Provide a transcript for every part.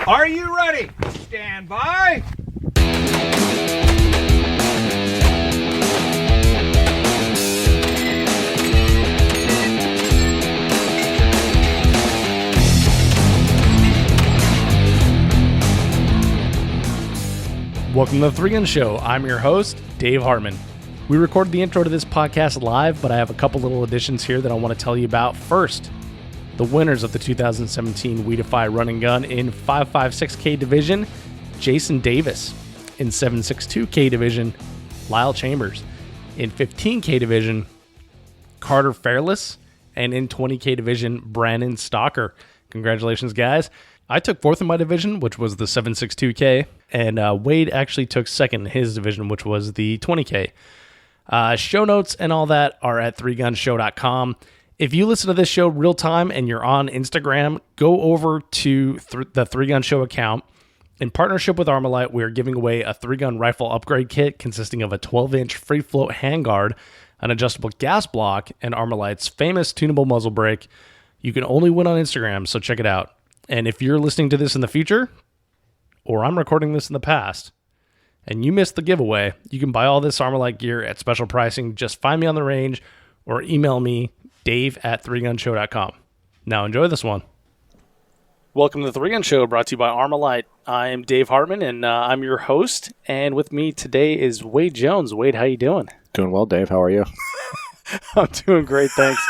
Are you ready? Stand by. Welcome to the Three Gun Show. I'm your host, Dave Hartman. We recorded the intro to this podcast live, but I have a couple little additions here that I want to tell you about. First, the winners of the 2017 We Defy Run and Gun in 5.56K division, Jason Davis. In 7.62K division, Lyle Chambers. In 15K division, Carter Fairless. And in 20K division, Brandon Stalker. Congratulations, guys. I took fourth in my division, which was the 7.62K, and Wade actually took second in his division, which was the 20K. Show notes and all that are at 3gunshow.com. If you listen to this show real time and you're on Instagram, go over to the 3 Gun Show account. In partnership with Armalite, we are giving away a 3-gun rifle upgrade kit consisting of a 12-inch free float handguard, an adjustable gas block, and Armalite's famous tunable muzzle brake. You can only win on Instagram, so check it out. And if you're listening to this in the future, or I'm recording this in the past, and you missed the giveaway, you can buy all this Armalite gear at special pricing. Just find me on the range or email me, dave@3gunshow.com. Now enjoy this one. Welcome to the 3 Gun Show, brought to you by Armalite. I am Dave Hartman, and I'm your host. And with me today is Wade Jones. Wade, how you doing? Doing well, Dave. How are you? I'm doing great, thanks.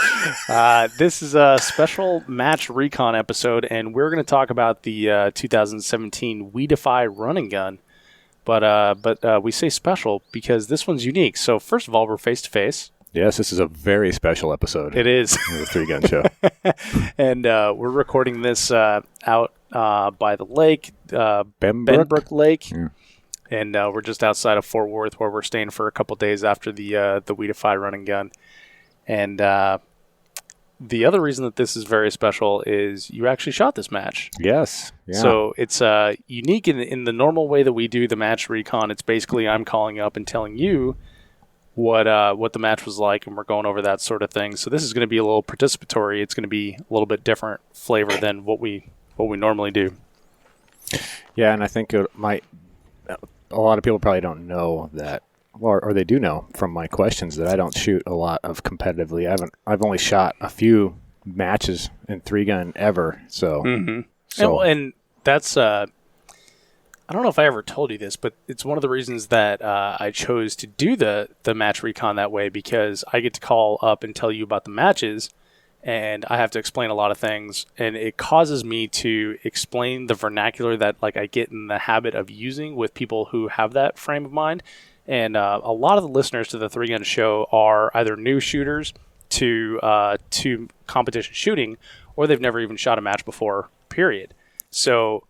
This is a special Match Recon episode, and we're going to talk about the 2017 We Defy Run and Gun. But we say special because this one's unique. So first of all, we're face-to-face. Yes, this is a very special episode. It is. Of the 3 Gun Show. And we're recording this out by the lake, Benbrook Lake. Yeah. And we're just outside of Fort Worth, where we're staying for a couple days after the We Defy Run and Gun. And the other reason that this is very special is you actually shot this match. Yes. Yeah. So it's unique in the normal way that we do the Match Recon. It's basically I'm calling up and telling you what the match was like, and we're going over that sort of thing. So this is going to be a little participatory. It's going to be a little bit different flavor than what we normally do. Yeah, and I think it might. A lot of people probably don't know that, or they do know from my questions that I don't shoot a lot of competitively. I've only shot a few matches in 3 gun ever. So, and that's I don't know if I ever told you this, but it's one of the reasons that I chose to do the Match Recon that way, because I get to call up and tell you about the matches, and I have to explain a lot of things, and it causes me to explain the vernacular that like I get in the habit of using with people who have that frame of mind. And a lot of the listeners to the 3 Gun Show are either new shooters to competition shooting, or they've never even shot a match before, period. So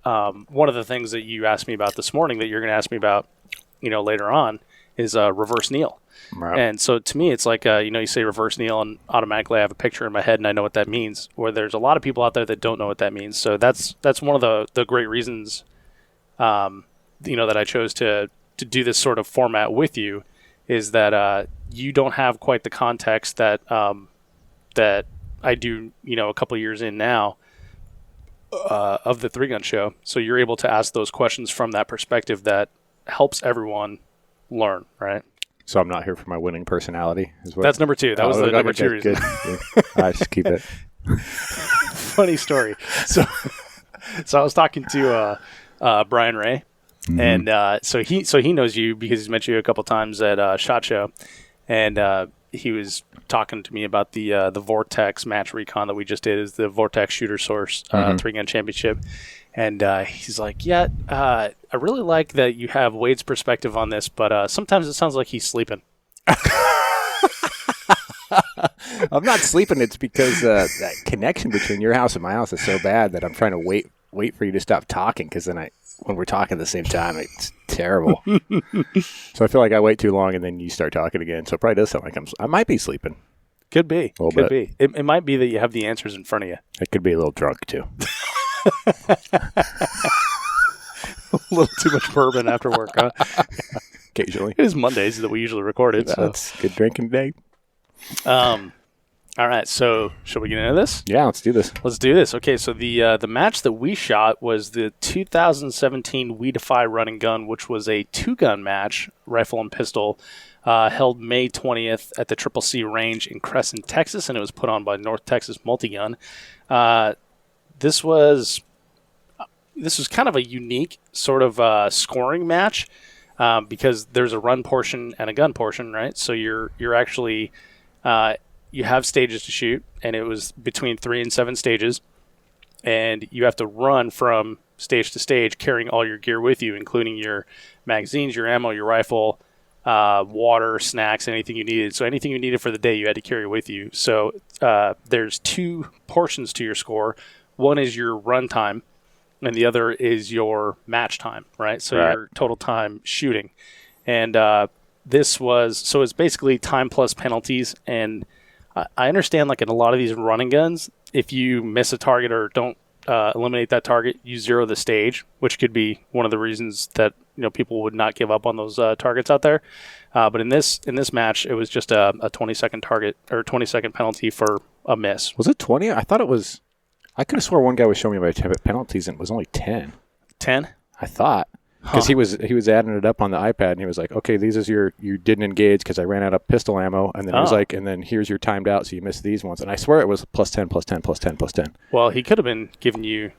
one of the things that you asked me about this morning that you're going to ask me about, later on, is reverse kneel. Right. And so to me, it's like, you say reverse kneel, and automatically I have a picture in my head and I know what that means. Where there's a lot of people out there that don't know what that means. So that's one of the great reasons, that I chose to do this sort of format with you, is that you don't have quite the context that that I do, a couple of years in now of the 3 Gun Show. So you're able to ask those questions from that perspective that helps everyone learn, right? So I'm not here for my winning personality. That's number 2. That was the number 2 reason. Good. I just keep it. Funny story. So I was talking to Brian Ray, and so he knows you because he's met you a couple times at SHOT Show, and he was talking to me about the Vortex Match Recon that we just did, is the Vortex Shooter Source 3-gun championship. And he's like, yeah, I really like that you have Wade's perspective on this, but sometimes it sounds like he's sleeping. I'm not sleeping. It's because that connection between your house and my house is so bad that I'm trying to wait for you to stop talking, because then when we're talking at the same time, it's terrible. So I feel like I wait too long and then you start talking again. So it probably does sound like I might be sleeping. Could be. A little Could be. It might be that you have the answers in front of you. I could be a little drunk too. A little too much bourbon after work, huh? Occasionally. It is Mondays that we usually record it. That's good drinking day. All right, so should we get into this? Yeah, let's do this. Let's do this. Okay, so the match that we shot was the 2017 We Defy Run and Gun, which was a 2-gun match, rifle and pistol, held May 20th at the Triple C range in Crescent, Texas, and it was put on by North Texas Multigun. This was kind of a unique sort of scoring match because there's a run portion and a gun portion, right? So you're actually you have stages to shoot, and it was between 3 and 7 stages, and you have to run from stage to stage carrying all your gear with you, including your magazines, your ammo, your rifle, water, snacks, anything you needed. So anything you needed for the day you had to carry with you. So there's 2 portions to your score. One is your run time, and the other is your match time, right? So your total time shooting. And it's basically time plus penalties. And I understand, like in a lot of these running guns, if you miss a target or don't eliminate that target, you zero the stage, which could be one of the reasons that people would not give up on those targets out there. But in this match, it was just a 20-second target or 20-second penalty for a miss. Was it 20? I thought it was. I could have swore one guy was showing me my penalties and it was only 10. 10? I thought. Because he was adding it up on the iPad, and he was like, okay, these is you didn't engage because I ran out of pistol ammo. And then he was like, and then here's your timed out, so you missed these ones. And I swear it was plus 10, plus 10, plus 10, plus 10. Well, he could have been giving you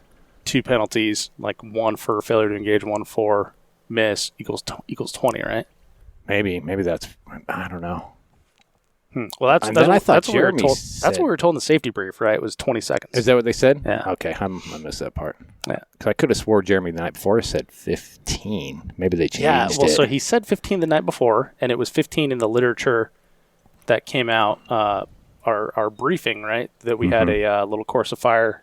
2 penalties, like 1 for failure to engage, 1 for miss, equals 20, right? Maybe that's, I don't know. Well, that's what we were told. Said. That's what we were told in the safety brief, right? It was 20 seconds. Is that what they said? Yeah. Okay, I missed that part. Yeah. Because I could have swore Jeremy the night before said 15. Maybe they changed it. Yeah, well, so he said 15 the night before, and it was 15 in the literature that came out, our briefing, right? That we had a little Course of Fire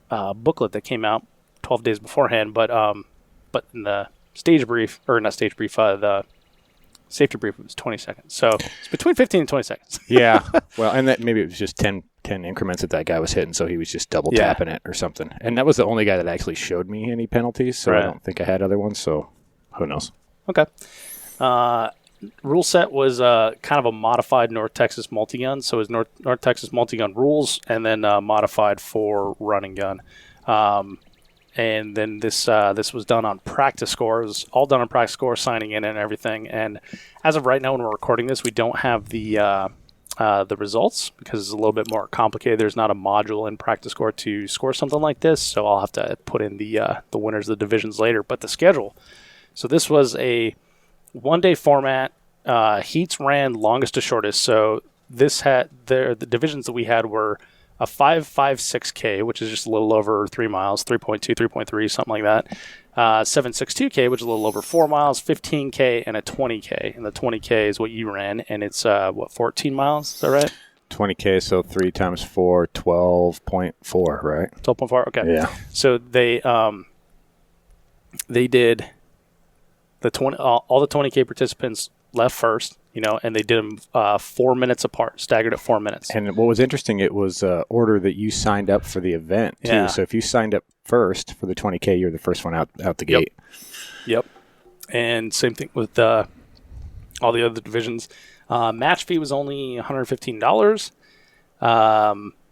booklet that came out 12 days beforehand, but in the stage brief, or not stage brief, the safety brief, it was 20 seconds. So it's between 15 and 20 seconds. Yeah. Well, and that maybe it was just 10 increments that guy was hitting, so he was just double tapping it or something. And that was the only guy that actually showed me any penalties, so I don't think I had other ones, so who knows. Okay. Rule set was kind of a modified North Texas Multigun. So it was North Texas Multigun rules, and then modified for run and gun. And then this was done on practice score. It was all done on practice score, signing in and everything. And as of right now, when we're recording this, we don't have the results because it's a little bit more complicated. There's not a module in practice score to score something like this, so I'll have to put in the winners of the divisions later. But the schedule. So this was a one-day format. Heats ran longest to shortest. So this had the divisions that we had were a 5.56K, which is just a little over 3 miles, 3.2, 3.3, something like that. 7.62K, which is a little over 4 miles, 15K, and a 20K. And the 20K is what you ran, and it's, 14 miles? Is that right? 20K, so 3 times 4, 12.4, right? 12.4, okay. Yeah. So they did the 20, all the 20K participants left first, and they did them 4 minutes apart, staggered at 4 minutes. And what was interesting, it was order that you signed up for the event, too. Yeah. So if you signed up first for the 20K, you're the first one out the gate. Yep. And same thing with all the other divisions. Match fee was only $115.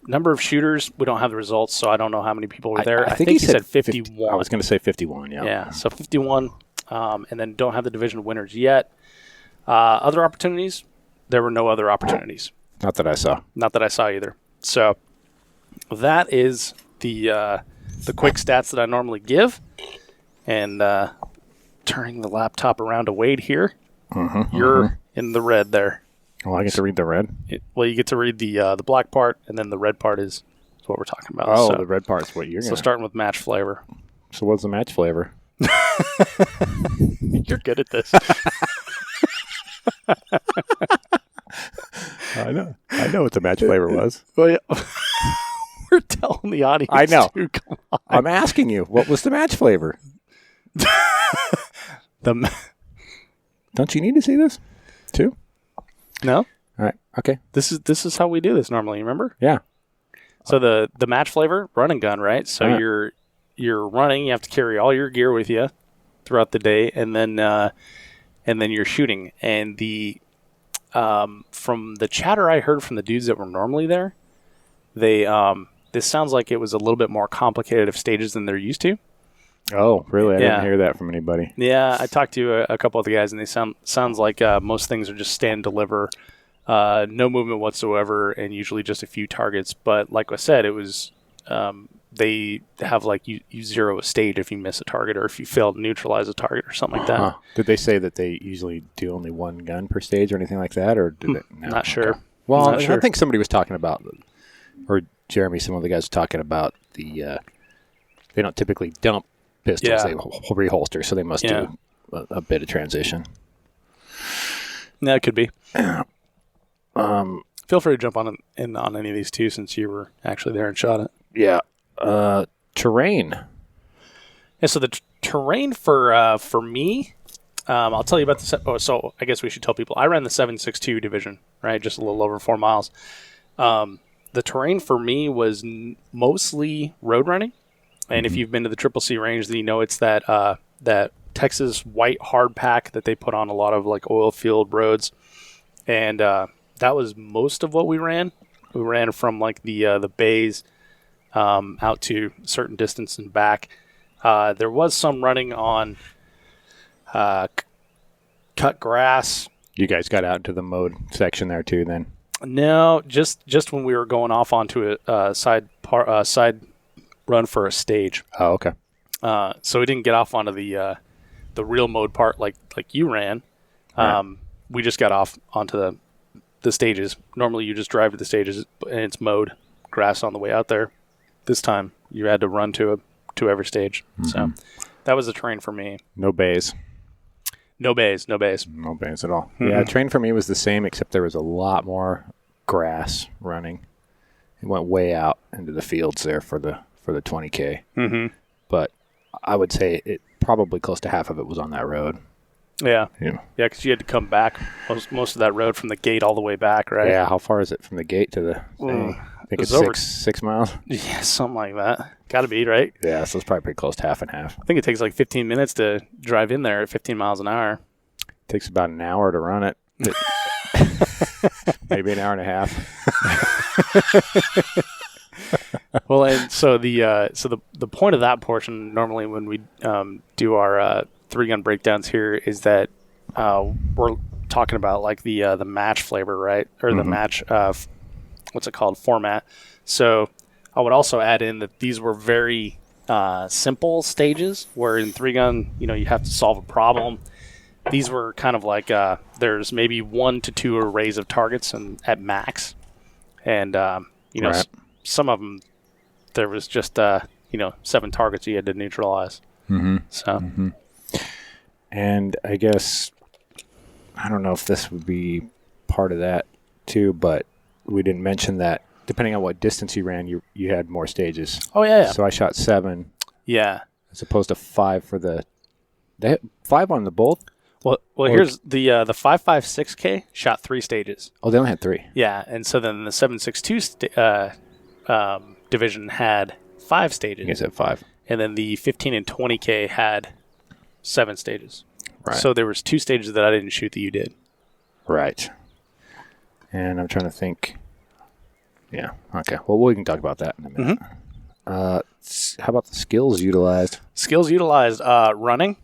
Number of shooters, we don't have the results, so I don't know how many people were there. I think he said 51. I was going to say 51, yeah. Yeah, so 51, and then don't have the division winners yet. Other opportunities, there were no other opportunities. Not that I saw. Not that I saw either. So that is the quick stats that I normally give. And turning the laptop around to Wade here, you're in the red there. Well, I get to read the red? You get to read the black part, and then the red part is what we're talking about. Oh, the red part's what you're going to... So starting with match flavor. So what's the match flavor? You're good at this. I know what the match flavor was. Well, yeah. We're telling the audience. I know. Too, come on. I'm asking you, what was the match flavor? Don't you need to see this too? No. All right. Okay. This is how we do this normally. Remember? Yeah. So the match flavor, run and gun, right? So right. you're running. You have to carry all your gear with you throughout the day, and then you're shooting. And the from the chatter I heard from the dudes that were normally there, they this sounds like it was a little bit more complicated of stages than they're used to. Oh, really? I Yeah. didn't hear that from anybody. Yeah, I talked to a couple of the guys, and they sounds like most things are just stand deliver, no movement whatsoever, and usually just a few targets. But like I said, it was they have like you zero a stage if you miss a target or if you fail to neutralize a target or something like that. Huh. Did they say that they usually do only one gun per stage or anything like that, or did it? No? Not sure. Okay. Well, Not sure. I think somebody was talking about, or Jeremy, some of the guys were talking about the. They don't typically dump pistols; Yeah. they reholster, so they must do a bit of transition. Yeah, it could be. Feel free to jump on any of these too, since you were actually there and shot it. Yeah. Terrain. Yeah, so the terrain for me, I'll tell you about the. So I guess we should tell people I ran the 7.62 division, right? Just a little over 4 miles. The terrain for me was mostly road running, and if you've been to the Triple C range, then you know it's that Texas white hard pack that they put on a lot of like oil field roads, and that was most of what we ran. We ran from like the bays out to a certain distance and back. There was some running on cut grass. You guys got out into the mode section there too, then? No, just when we were going off onto a side run for a stage. Oh, okay. So we didn't get off onto the real mode part like you ran. Right. We just got off onto the stages. Normally you just drive to the stages and it's mode grass on the way out there. This time you had to run to every stage. So that was the terrain for me. No bays. No bays. No bays at all. Mm-hmm. Yeah, terrain for me was the same, except there was a lot more grass running. It went way out into the fields there for the 20K. Mm-hmm. But I would say it probably close to half of it was on that road. Yeah. Yeah. Yeah, because you had to come back most of that road from the gate all the way back, right? Yeah, how far is it from the gate to the thing? I think it's over 6 miles. Yeah, something like that. Got to be, right? Yeah, so it's probably pretty close to half and half. I think it takes like 15 minutes to drive in there at 15 miles an hour. It takes about an hour to run it. Maybe an hour and a half. Well, and so the point of that portion normally when we do our 3-gun breakdowns here is that we're talking about like the match flavor, right? Or the match what's it called, format. So I would also add in that these were very simple stages where in 3-gun, you have to solve a problem. These were kind of like there's maybe 1 to 2 arrays of targets and at max, and Right. some of them there was just 7 targets you had to neutralize. Mm-hmm. So And I guess, I don't know if this would be part of that too, but we didn't mention that depending on what distance you ran, you had more stages. oh yeah. So I shot 7 Yeah. as opposed to 5 for they had 5 on the both? Well, here's the 5.56K shot 3 stages. Oh, they only had 3. Yeah, and so then the 7.62 division had 5 stages. You guys had 5. And then the 15 and 20K had 7 stages. Right. So there was 2 stages that I didn't shoot that you did. Right. And I'm trying to think. Yeah. Okay. Well, we can talk about that in a minute. How about the skills utilized? Skills utilized, running.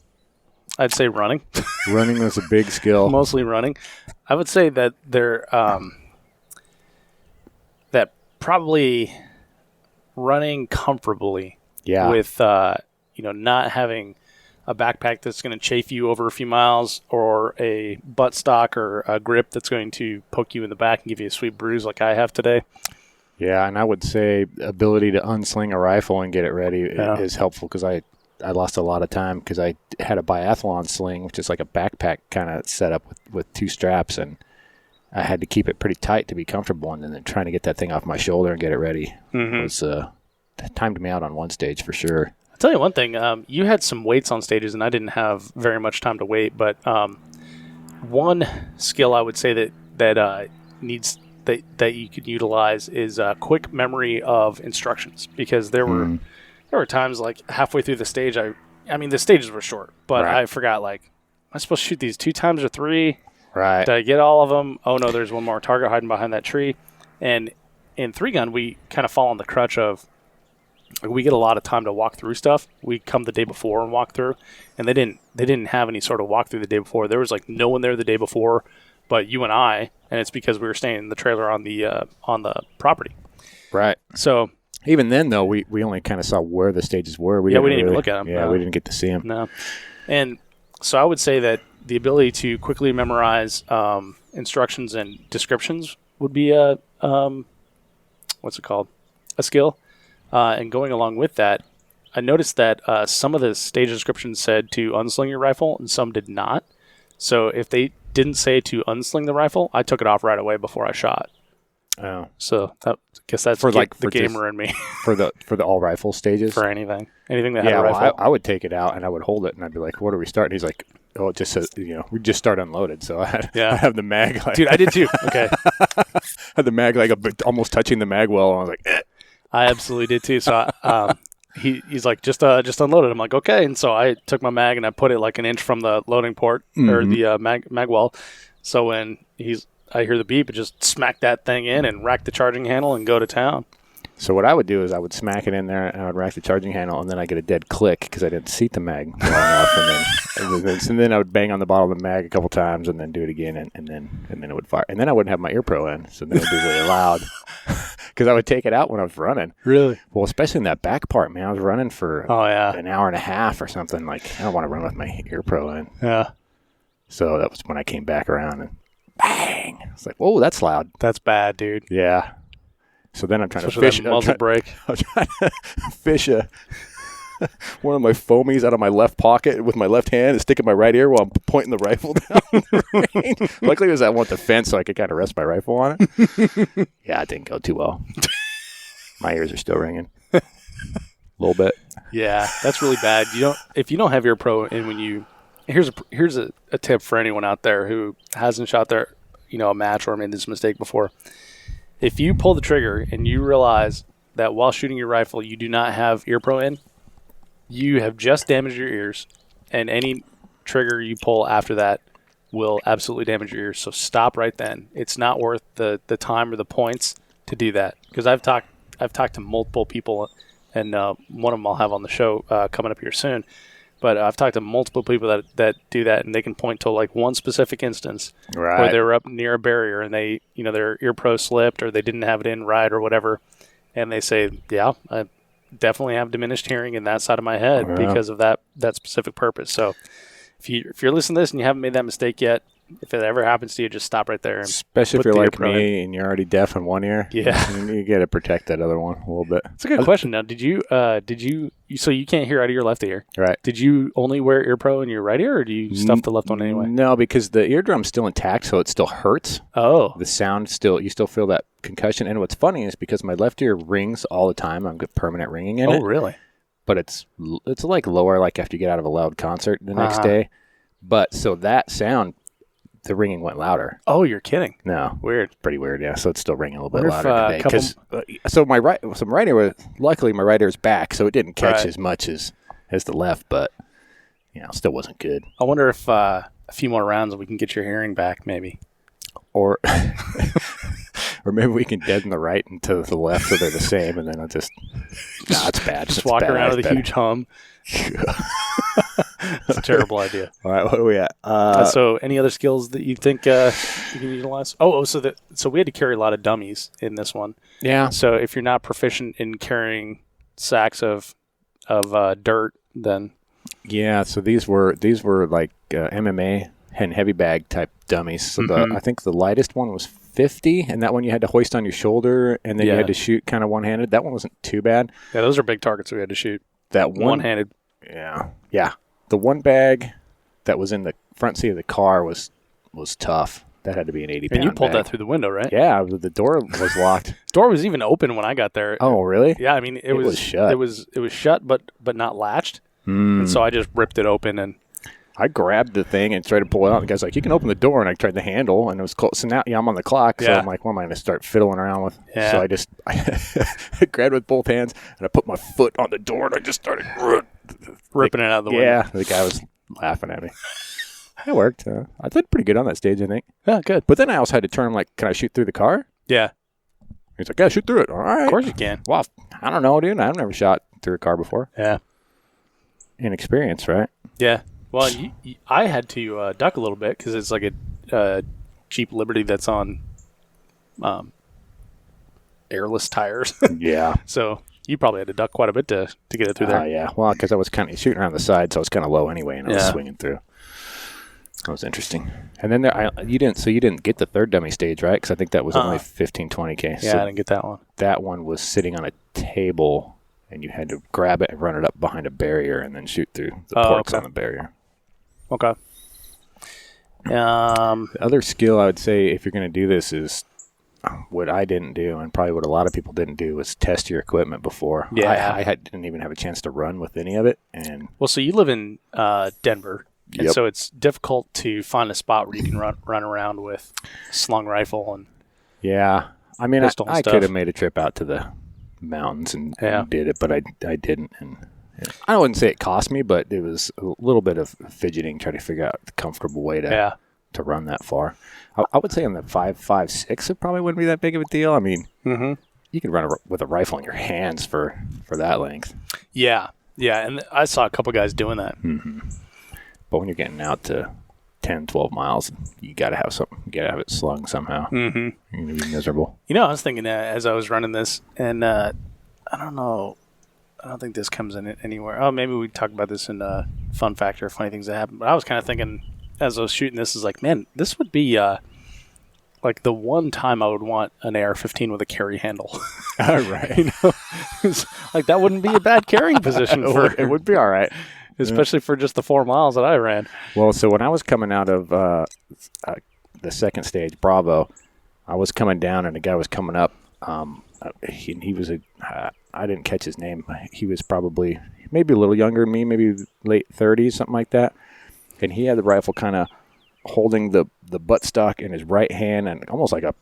I'd say running. Running was a big skill. Mostly running. I would say that they're that probably running comfortably. Yeah. With not having a backpack that's going to chafe you over a few miles, or a buttstock or a grip that's going to poke you in the back and give you a sweet bruise like I have today. Yeah, and I would say ability to unsling a rifle and get it ready is helpful, because I lost a lot of time because I had a biathlon sling, which is like a backpack kind of setup with 2 straps, and I had to keep it pretty tight to be comfortable, and then trying to get that thing off my shoulder and get it ready was timed me out on one stage for sure. I'll tell you one thing. You had some weights on stages, and I didn't have very much time to wait. But one skill I would say that needs that you could utilize is quick memory of instructions, because there were times like halfway through the stage, I mean the stages were short, but Right. I forgot, like, am I supposed to shoot these 2 times or 3? Right. Did I get all of them? Oh, no, there's one more target hiding behind that tree. And in 3-gun, we kind of fall on the crutch of we get a lot of time to walk through stuff. We come the day before and walk through, and they didn't have any sort of walkthrough the day before. There was like no one there the day before but you and I, and it's because we were staying in the trailer on the property. Right. So even then, though, we only kind of saw where the stages were. We didn't even look at them. Yeah, no. we didn't get to see them. No. And so I would say that the ability to quickly memorize instructions and descriptions would be a what's it called? A skill. And going along with that, I noticed that some of the stage descriptions said to unsling your rifle and some did not. So if they didn't say to unsling the rifle, I took it off right away before I shot. Oh. So I guess that's for the for gamer in me. for the all rifle stages? For anything that had a rifle. Well, I would take it out and I would hold it and I'd be like, what are we starting? He's like, oh, it just says, we just start unloaded. So I have the mag. Like, dude, I did too. Okay. I had the mag like almost touching the mag well. And I was like, eh. I absolutely did too. So he's like, just unload it. I'm like, okay. And so I took my mag and I put it like an inch from the loading port or the mag well. So when I hear the beep, I just smack that thing in and rack the charging handle and go to town. So what I would do is I would smack it in there and I would rack the charging handle and then I get a dead click because I didn't seat the mag long enough. And then I would bang on the bottom of the mag a couple times and then do it again and then it would fire. And then I wouldn't have my ear pro in, so then it would be really loud because I would take it out when I was running. Really? Well, especially in that back part, man. I was running for an hour and a half or something. Like, I don't want to run with my ear pro in. Yeah. So that was when I came back around and bang. It's like, whoa, that's loud. That's bad, dude. Yeah. So then I'm trying Especially to fish. That muzzle brake. I'm trying to fish one of my foamies out of my left pocket with my left hand and stick in my right ear while I'm pointing the rifle down the range. Luckily, it was at one defense, so I could kind of rest my rifle on it. Yeah, it didn't go too well. My ears are still ringing. A little bit. Yeah, that's really bad. If you don't have ear pro in when you here's a tip for anyone out there who hasn't shot a match or made this mistake before. If you pull the trigger and you realize that while shooting your rifle you do not have ear pro in, you have just damaged your ears, and any trigger you pull after that will absolutely damage your ears. So stop right then. It's not worth the time or the points to do that. Because I've talked to multiple people, and one of them I'll have on the show coming up here soon. But I've talked to multiple people that do that, and they can point to like one specific instance where they were up near a barrier and they, their ear pro slipped or they didn't have it in right or whatever, and they say, "Yeah, I definitely have diminished hearing in that side of my head because of that specific purpose." So if you're listening to this and you haven't made that mistake yet, if it ever happens to you, just stop right there. And especially if you're like me and you're already deaf in one ear. Yeah. You got to protect that other one a little bit. That's a good question. Now, did you so you can't hear out of your left ear? Right. Did you only wear ear pro in your right ear, or do you stuff the left one anyway? No, because the eardrum's still intact, so it still hurts. Oh. The sound you still feel that concussion. And what's funny is because my left ear rings all the time, I've got permanent ringing in it. Oh, really? But it's like lower, like after you get out of a loud concert the next day. But so that sound, the ringing went louder. Oh, you're kidding. No. Weird. Pretty weird, yeah. So it's still ringing a little bit Wonder louder today. So my right ear, luckily my right ear is back, so it didn't catch as much as the left, but still wasn't good. I wonder if a few more rounds we can get your hearing back, maybe. Or maybe we can deaden the right and to the left so they're the same, and then I'll just... Nah, it's bad. Just walk around with a huge hum. That's a terrible idea. All right, what are we at? So any other skills that you think you can utilize? So we had to carry a lot of dummies in this one. Yeah. So if you're not proficient in carrying sacks of dirt, then... Yeah, so these were like MMA and heavy bag type dummies. So I think the lightest one was 50, and that one you had to hoist on your shoulder, and then you had to shoot kind of one-handed. That one wasn't too bad. Yeah, those are big targets we had to shoot. That one-handed. Yeah. The one bag that was in the front seat of the car was tough. That had to be an 80-pound And you pulled bag. that through the window, right? Yeah, the door was locked. The door was even open when I got there. Oh, really? Yeah, I mean it was shut. It was shut, but not latched. And so I just ripped it open and I grabbed the thing and tried to pull it out. And the guy's like, "You can open the door," and I tried the handle, and it was cold. So now, I'm on the clock. So I'm like, "What am I going to start fiddling around with?" Yeah. So I grabbed it with both hands, and I put my foot on the door, and I just started ripping it out of the window. Yeah, the guy was laughing at me. It worked. I did pretty good on that stage, I think. Yeah, good. But then I also had to turn him like, can I shoot through the car? Yeah. He's like, yeah, shoot through it. All right. Of course you can. Well, I don't know, dude. I've never shot through a car before. Yeah. Inexperience, right? Yeah. Well, I had to duck a little bit because it's like a Jeep Liberty that's on airless tires. Yeah. So you probably had to duck quite a bit to get it through there. Yeah. Well, because I was kind of shooting around the side, so I was kind of low anyway, and I was Yeah. swinging through. That was interesting. And then you didn't get the third dummy stage, right? Because I think that was only 15, 20K. Yeah, so I didn't get that one. that one was sitting on a table, and you had to grab it and run it up behind a barrier and then shoot through the ports on the barrier. Okay. The other skill I would say if you're going to do this is what I didn't do, and probably what a lot of people didn't do, was test your equipment before. Yeah. I didn't even have a chance to run with any of it. And Well, so you live in Denver, and Yep. so it's difficult to find a spot where you can run around with a slung rifle. And yeah, I mean, pistol and I stuff. could have made a trip out to the mountains and Yeah. did it, but I didn't. And I wouldn't say it cost me, but it was a little bit of fidgeting trying to figure out the comfortable way to run that far. I would say on the 5.56, it probably wouldn't be that big of a deal. I mean, you could run with a rifle in your hands for that length. Yeah, and I saw a couple guys doing that. But when you're getting out to 10, 12 miles, you got to have something. You got to have it slung somehow. Mm-hmm. You're going to be miserable. You know, I was thinking as I was running this, and I don't know. I don't think this comes in anywhere. Oh, maybe we talk about this in Fun Fact or Funny Things That Happen. But I was kind of thinking as I was shooting this, is like, man, this would be like the one time I would want an AR-15 with a carry handle. All right. You know? It's like that wouldn't be a bad carrying position for it would be all right. Especially for just the 4 miles that I ran. Well, so when I was coming out of the second stage, Bravo, I was coming down and a guy was coming up. He was I didn't catch his name. He was probably maybe a little younger than me, maybe late 30s, something like that. And he had the rifle kind of holding the buttstock in his right hand and almost like a,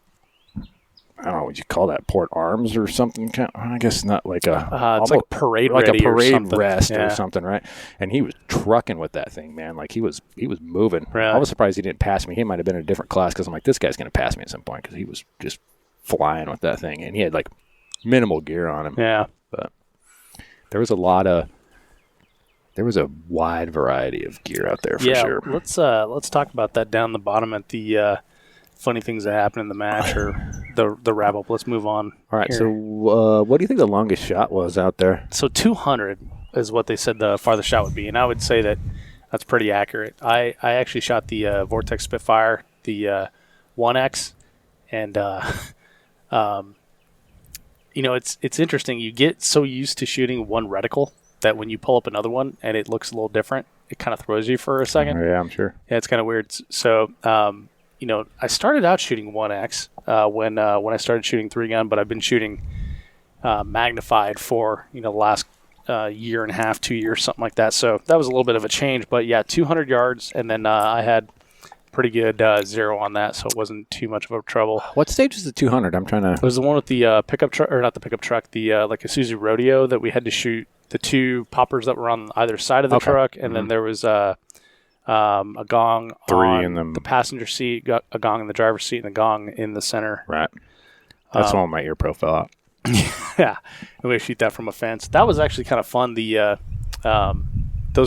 I don't know what you call that, port arms or something. I guess not like a. It's like parade like ready a parade or something. rest Yeah. or something, right? And he was trucking with that thing, man. Like he was moving. Really? I was surprised he didn't pass me. He might have been in a different class because I'm like, this guy's going to pass me at some point because he was just flying with that thing, and he had like minimal gear on him. Yeah, but there was a wide variety of gear out there for sure. Let's talk about that down the bottom at the funny things that happen in the match or the wrap up. Let's move on. All right. here. So what do you think the longest shot was out there? So 200 is what they said the farthest shot would be, and I would say that's pretty accurate. I actually shot the Vortex Spitfire, the 1X, and you know, it's interesting. You get so used to shooting one reticle that when you pull up another one and it looks a little different, it kind of throws you for a second. Yeah, I'm sure. Yeah, it's kind of weird. So, you know, I started out shooting 1X when I started shooting 3-gun, but I've been shooting magnified for, you know, the last year and a half, 2 years, something like that. So that was a little bit of a change. But, yeah, 200 yards, and then I had pretty good zero on that, so it wasn't too much of a trouble. What stage was the 200? I'm trying to... It was the one with the pickup truck, or not the pickup truck, the like a Isuzu Rodeo that we had to shoot the two poppers that were on either side of the truck, and then there was a gong on the passenger seat, a gong in the driver's seat, and a gong in the center. Right. That's one my ear profile out. Yeah, and we shoot that from a fence. That was actually kind of fun. Those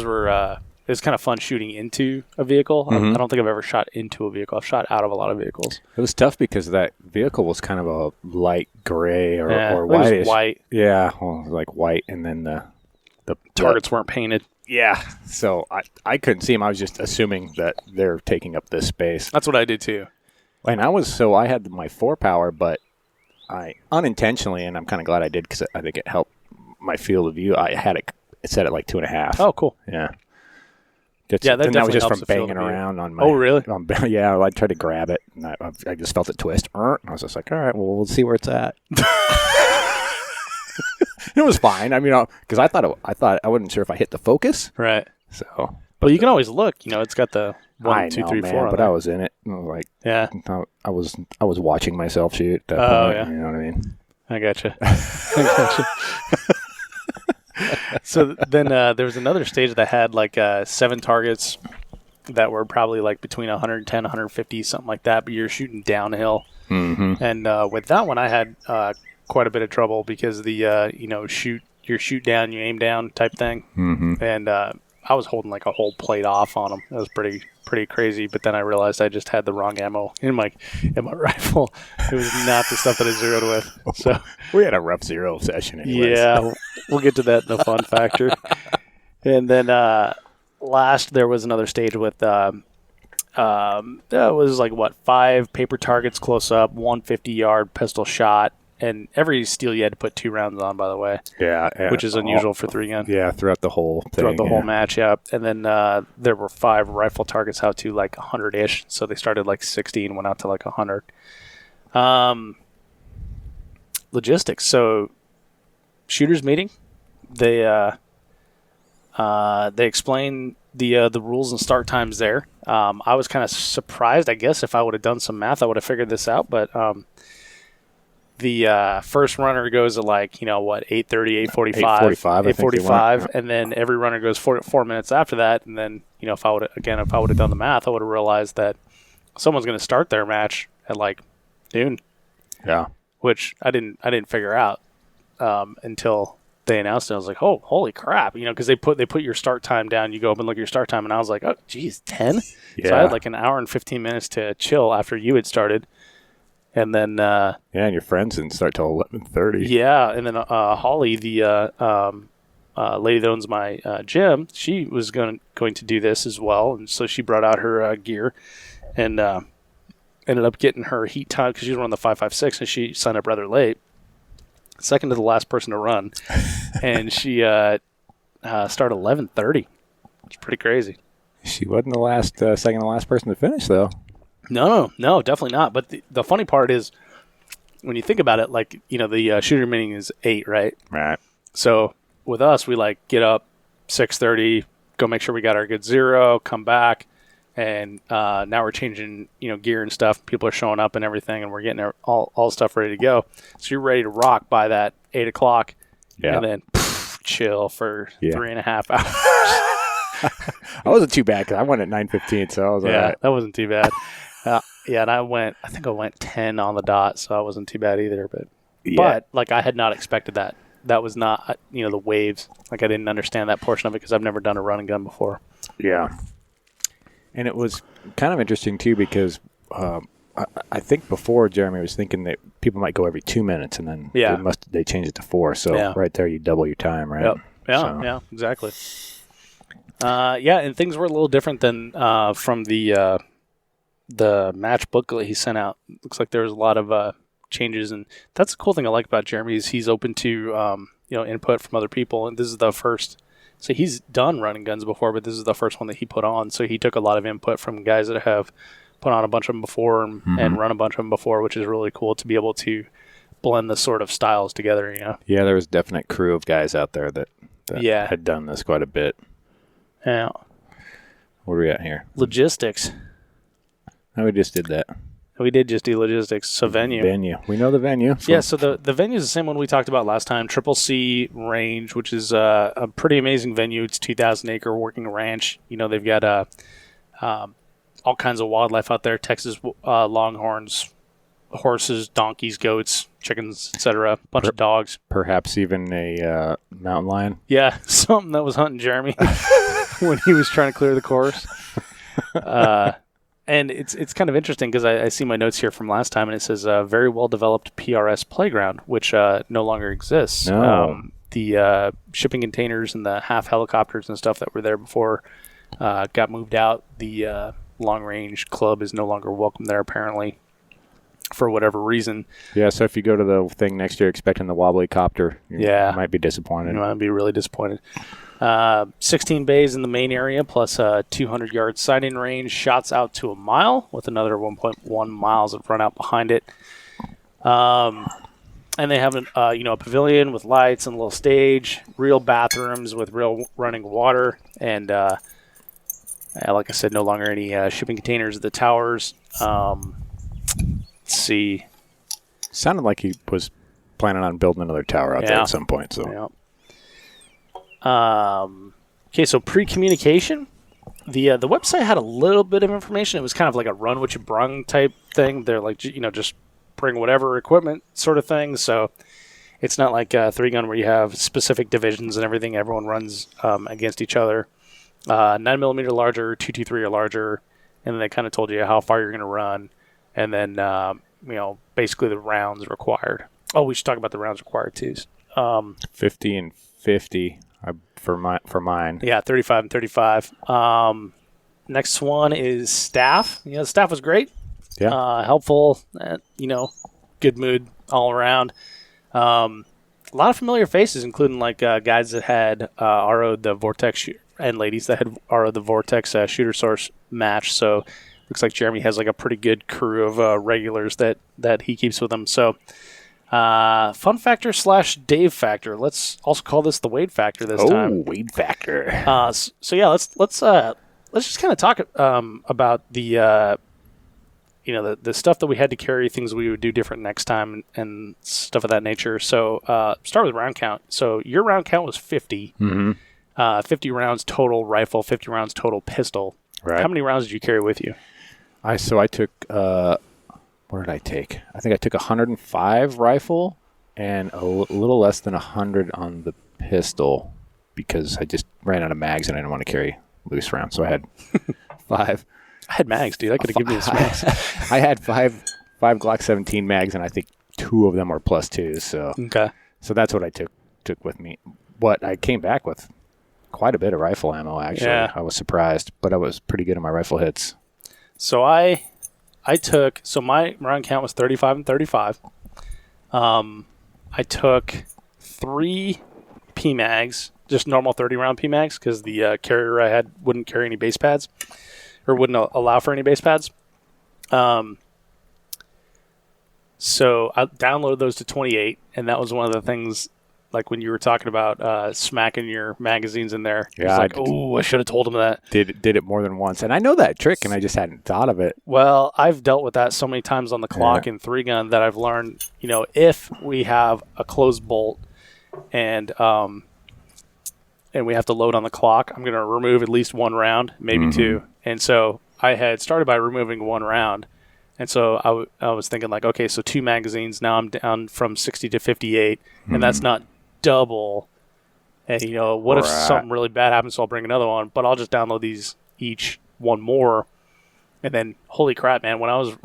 were it was kind of fun shooting into a vehicle. I don't think I've ever shot into a vehicle. I've shot out of a lot of vehicles. It was tough because that vehicle was kind of a light gray or It whitish. was white. Yeah, well, like white, and then the Targets weren't painted. Yeah, so I couldn't see them. I was just assuming that they're taking up this space. That's what I did too. And I had my 4-power, but I unintentionally, and I'm kind of glad I did because I think it helped my field of view. I had it set at like 2.5. Oh, cool. Yeah. That and that was definitely just helps from the field banging of view. around on my. Oh, really? Yeah, I tried to grab it, and I just felt it twist. And I was just like, all right, well, we'll see where it's at. It was fine. I mean, because I thought I wasn't sure if I hit the focus. Right. So, well, you can always look. You know, it's got the 1, 2, 3, 4. But I was in it. I was like, yeah, I was watching myself shoot at that point. Yeah. You know what I mean? I gotcha. So then there was another stage that had like 7 targets, that were probably like between 110, 150, something like that, but you're shooting downhill. Mm-hmm. And with that one, I had quite a bit of trouble because the shoot down, you aim down type thing. Mm-hmm. And I was holding like a whole plate off on them. It was pretty crazy. But then I realized I just had the wrong ammo in my rifle. It was not the stuff that I zeroed with. So we had a rough zero session anyways. Yeah, we'll get to that in the fun factor. And then last there was another stage with that was like 5 paper targets close up, 150-yard pistol shot. And every steel you had to put 2 rounds on, by the way. Yeah. Which is unusual for 3-gun. Yeah, throughout the whole thing. Throughout the whole match, yeah. And then there were 5 rifle targets out to like 100-ish. So they started like 60 and went out to like 100. Logistics. So shooters meeting. They explain the rules and start times there. I was kind of surprised. I guess if I would have done some math, I would have figured this out. But the first runner goes at 8:30, 8:45, 8:45, and then every runner goes 4 minutes after that. And then if I would have done the math, I would have realized that someone's going to start their match at like noon. Yeah, which I didn't figure out until they announced it. I was like, oh, holy crap! Because they put your start time down. You go up and look at your start time, and I was like, oh, geez, 10. Yeah. So I had like an hour and 15 minutes to chill after you had started. And then and your friends didn't start till 11:30. Yeah, and then Holly, the lady that owns my gym, she was going to do this as well, and so she brought out her gear, and ended up getting her heat time because she was running the 5.56, and she signed up rather late, second to the last person to run, and she started 11:30. It's pretty crazy. She wasn't the second to last person to finish though. No, definitely not. But the funny part is, when you think about it, the shooter meeting is 8, right? Right. So with us, we get up 6:30, go make sure we got our good zero, come back, and now we're changing gear and stuff. People are showing up and everything, and we're getting all stuff ready to go. So you're ready to rock by that 8 o'clock, and then chill for 3.5 hours. I wasn't too bad because I went at 9:15, so I was all right. That wasn't too bad. And I think I went 10 on the dot, so I wasn't too bad either. But I had not expected that. That was not the waves. I didn't understand that portion of it because I've never done a run and gun before. Yeah, and it was kind of interesting too because I think before Jeremy was thinking that people might go every 2 minutes, and then they changed it to 4. So right there, you double your time, right? Yep. Yeah, yeah, exactly. And things were a little different than from the match booklet he sent out. Looks like there was a lot of changes, and that's the cool thing I like about Jeremy is he's open to input from other people. And this is the first. So he's done running guns before, but this is the first one that he put on. So he took a lot of input from guys that have put on a bunch of them before and run a bunch of them before, which is really cool to be able to blend the sort of styles together. Yeah, there was a definite crew of guys out there that had done this quite a bit. Yeah. What are we at here? Logistics. No, we just did that. We did just do logistics. So venue. We know the venue. So the venue is the same one we talked about last time. Triple C Range, which is a pretty amazing venue. It's 2,000-acre working ranch. They've got all kinds of wildlife out there. Texas longhorns, horses, donkeys, goats, chickens, etc. Bunch of dogs. Perhaps even a mountain lion. Yeah, something that was hunting Jeremy when he was trying to clear the course. And it's kind of interesting because I see my notes here from last time, and it says very well-developed PRS playground, which no longer exists. No. The shipping containers and the half helicopters and stuff that were there before got moved out. The long-range club is no longer welcome there, apparently, for whatever reason. Yeah, so if you go to the thing next year expecting the wobbly copter, you might be disappointed. You might be really disappointed. 16 bays in the main area, plus a 200-yard sighting range, shots out to a mile, with another 1.1 miles that run out behind it. And they have a pavilion with lights and a little stage, real bathrooms with real running water, and like I said, no longer any shipping containers at the towers. Let's see. Sounded like he was planning on building another tower out there at some point. So. Yeah. Okay, so pre-communication. The website had a little bit of information. It was kind of like a run what you brung type thing. They're like, just bring whatever equipment sort of thing. So it's not like a 3-gun where you have specific divisions and everything. Everyone runs against each other. 9mm larger, 223 or larger, and then they kind of told you how far you're going to run, and then basically the rounds required. Oh, we should talk about the rounds required too. 50 and 50 for mine. Yeah, 35 and 35. Next one is staff. The staff was great. Yeah. Helpful. Good mood all around. A lot of familiar faces, including like guys that had RO'd the Vortex and ladies that had RO'd the Vortex shooter source match. So looks like Jeremy has like a pretty good crew of regulars that he keeps with him. So fun factor / Dave factor. Let's also call this the Wade factor this time. Oh, Wade factor. So yeah, let's just kind of talk about the the stuff that we had to carry, things we would do different next time, and stuff of that nature. So start with round count. So your round count was 50. Mm-hmm. 50 rounds total rifle, 50 rounds total pistol. Right. How many rounds did you carry with you? I took, what did I take? I think I took 105 rifle and a little less than 100 on the pistol because I just ran out of mags and I didn't want to carry loose rounds. So I had 5. I had mags, dude. I could have given you some mags. I had five Glock 17 mags, and I think 2 of them were +2s. So Okay. So that's what I took with me. But I came back with quite a bit of rifle ammo, actually. Yeah. I was surprised, but I was pretty good on my rifle hits. So I took, so my round count was 35 and 35. I took 3 PMags, just normal 30-round PMags, because the carrier I had wouldn't carry any base pads, or wouldn't allow for any base pads. So I downloaded those to 28, and that was one of the things, like when you were talking about smacking your magazines in there. Yeah, like, I should have told him that. Did it more than once. And I know that trick, and I just hadn't thought of it. Well, I've dealt with that so many times on the clock in 3-gun that I've learned, if we have a closed bolt and we have to load on the clock, I'm going to remove at least 1 round, maybe 2. And so I had started by removing 1 round. And so I was thinking like, okay, so 2 magazines. Now I'm down from 60 to 58, and that's not double. And what if something really bad happens? So I'll bring another one, but I'll just download these each 1 more. And then, holy crap, man! When I was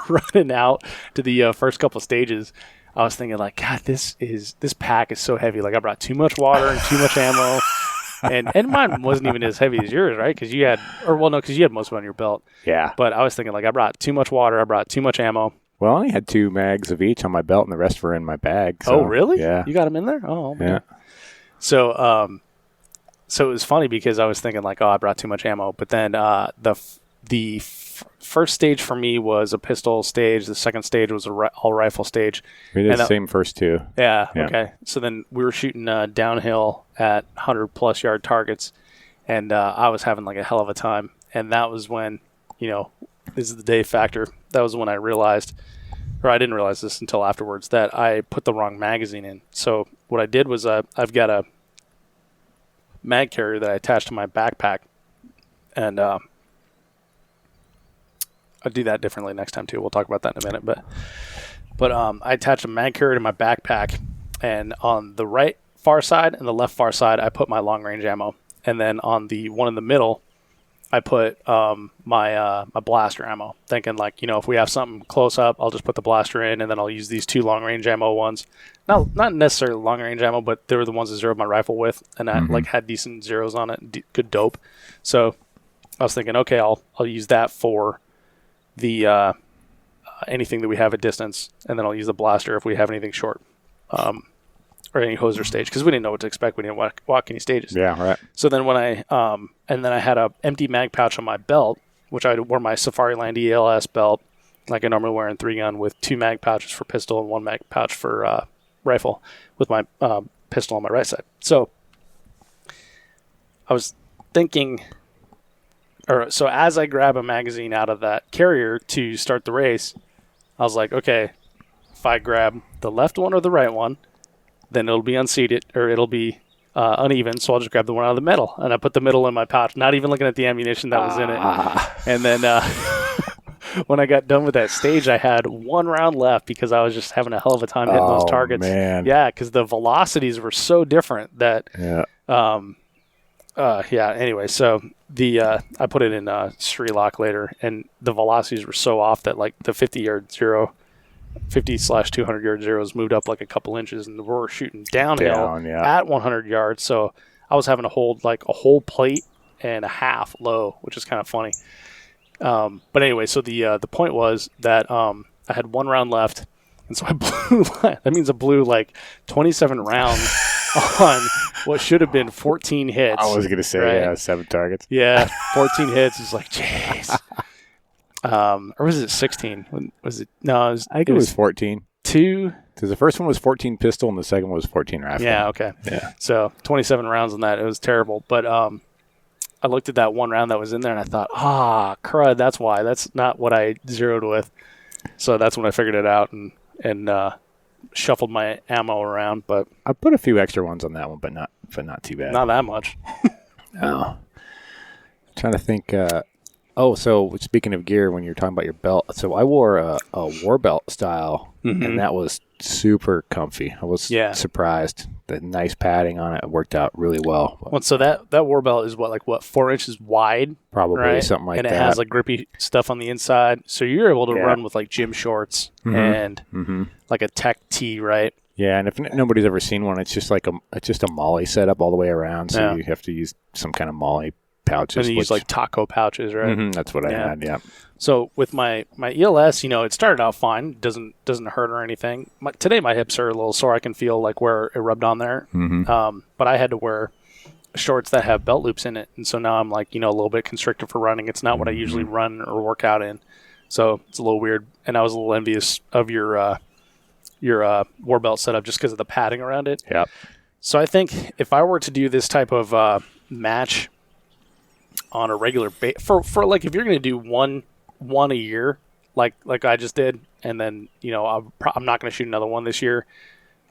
running out to the first couple of stages, I was thinking like, God, this pack is so heavy. Like I brought too much water and too much ammo. And mine wasn't even as heavy as yours, right? Because you had most of it on your belt. Yeah. But I was thinking, like, I brought too much water. I brought too much ammo. Well, I only had 2 mags of each on my belt, and the rest were in my bag. So, oh, really? Yeah. You got them in there? Oh, man. Yeah. So, so it was funny because I was thinking, like, I brought too much ammo. But then the first stage for me was a pistol stage. The second stage was all rifle stage. We did the same first 2. Yeah, okay. So then we were shooting downhill at 100-plus yard targets, and I was having like a hell of a time. And that was when, this is the Dave factor. That was when I realized, or I didn't realize this until afterwards, that I put the wrong magazine in. So what I did was I've got a mag carrier that I attached to my backpack, and I'll do that differently next time too. We'll talk about that in a minute. But I attached a mag carrier to my backpack, and on the right far side and the left far side, I put my long range ammo, and then on the one in the middle, I put my blaster ammo. Thinking like, if we have something close up, I'll just put the blaster in, and then I'll use these 2 long range ammo ones. Not necessarily long range ammo, but they were the ones I zeroed my rifle with, and I like had decent zeros on it, good dope. So I was thinking, okay, I'll use that for the anything that we have at distance, and then I'll use the blaster if we have anything short, or any hoser stage, because we didn't know what to expect. We didn't walk any stages. Yeah, right. So then when and then I had a empty mag pouch on my belt, which I wore my Safariland ELS belt, like I normally wear in 3-gun, with 2 mag pouches for pistol and 1 mag pouch for rifle, with my pistol on my right side. So I was thinking, so as I grab a magazine out of that carrier to start the race, I was like, okay, if I grab the left one or the right one, then it'll be unseated, or it'll be uneven, so I'll just grab the one out of the middle, and I put the middle in my pouch, not even looking at the ammunition that was in it. And then when I got done with that stage, I had one round left because I was just having a hell of a time hitting those targets. Man. Yeah, because the velocities were so different that anyway, so I put it in Sri Lock later, and the velocities were so off that like the 50/200 yard zeros moved up like a couple inches, and we were shooting downhill at 100 yards. So I was having to hold like a whole plate and a half low, which is kind of funny. But anyway, so the point was that I had one round left, and so I blew. That means I blew like 27 rounds on what should have been 14 hits. I was gonna say right? 7 targets. Yeah, 14 hits. It's like, jeez. Or was it 16? Was it? No, I think it was 14. 2. Because the first one was 14 pistol, and the second one was 14 rifle. Yeah. Okay. Yeah. So 27 rounds on that. It was terrible, but I looked at that one round that was in there, and I thought, crud, that's why. That's not what I zeroed with. So that's when I figured it out and shuffled my ammo around. But I put a few extra ones on that one, but not too bad. Not that much. No. Trying to think. So speaking of gear, when you're talking about your belt, so I wore a war belt style, and that was super comfy. I was surprised. The nice padding on it worked out really well. Well, so that war belt is what 4 inches wide, probably right? something like that, and it has like grippy stuff on the inside, so you're able to run with like gym shorts and like a tech tee, right? Yeah, and if nobody's ever seen one, it's just like a MOLLE setup all the the way around, so you have to use some kind of MOLLE pouches. And you use like taco pouches, right? That's what I had. Yeah. So with my ELS, it started out fine. Doesn't hurt or anything. Today my hips are a little sore. I can feel like where it rubbed on there. But I had to wear shorts that have belt loops in it, and so now I'm like a little bit constricted for running. It's not what I usually run or work out in, so it's a little weird. And I was a little envious of your war belt setup just because of the padding around it. Yeah. So I think if I were to do this type of match on a regular for like if you're going to do one a year like I just did, and then I'm not going to shoot another one this year,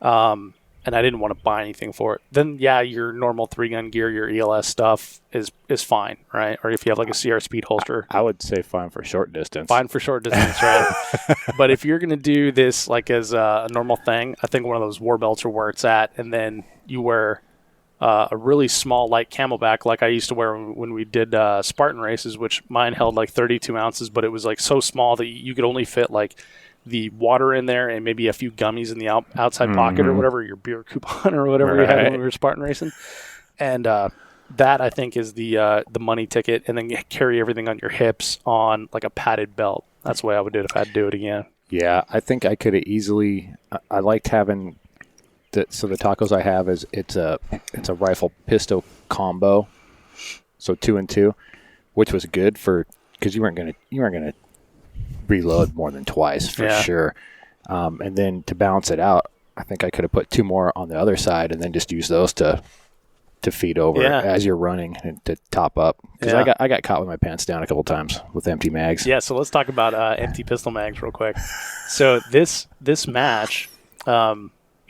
and I didn't want to buy anything for it, then your normal 3-gun gear, your ELS stuff is fine, right? Or if you have like a CR Speed holster, I would say fine for short distance. Fine for short distance, right? But if you're going to do this like as a normal thing, I think one of those war belts are where it's at, and then you wear a really small light camelback like I used to wear when we did Spartan races, which mine held like 32 ounces, but it was like so small that you could only fit like the water in there and maybe a few gummies in the outside pocket or whatever, your beer coupon or whatever you had when we were Spartan racing. And that I think is the money ticket, and then you carry everything on your hips on like a padded belt. That's the way I would do it if I had to do it again. Yeah, I think I could have easily. I liked having. So the tacos I have it's a rifle pistol combo, so 2 and 2, which was good because you weren't gonna reload more than twice for sure, and then to balance it out, I think I could have put 2 more on the other side and then just use those to feed over as you're running and to top up, because I got caught with my pants down a couple times with empty mags. Yeah, so let's talk about empty pistol mags real quick. So this match.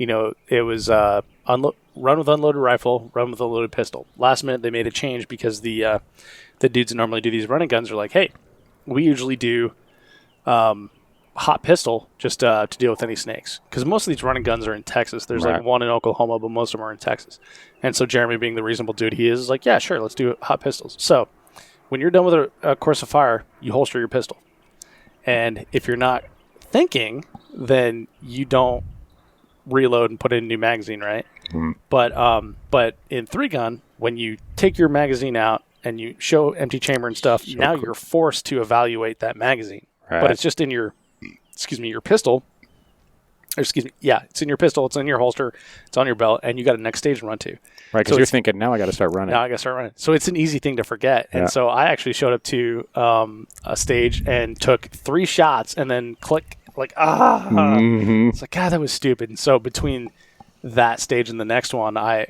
It was run with unloaded rifle, run with unloaded pistol. Last minute, they made a change because the dudes that normally do these running guns are like, hey, we usually do hot pistol just to deal with any snakes. Because most of these running guns are in Texas. There's like one in Oklahoma, but most of them are in Texas. And so Jeremy, being the reasonable dude he is like, yeah, sure, let's do hot pistols. So when you're done with a course of fire, you holster your pistol. And if you're not thinking, then you don't reload and put in a new magazine, right? But in 3-gun, when you take your magazine out and you show empty chamber and stuff, now you're forced to evaluate that magazine. But it's just in your pistol. It's in your pistol, it's in your holster, it's on your belt, and you got a next stage to run to. Right, because you're thinking, now I got to start running. Now I got to start running. So it's an easy thing to forget. And so I actually showed up to a stage and took 3 shots and then click. Like, It's like, God, that was stupid. And so between that stage and the next one, I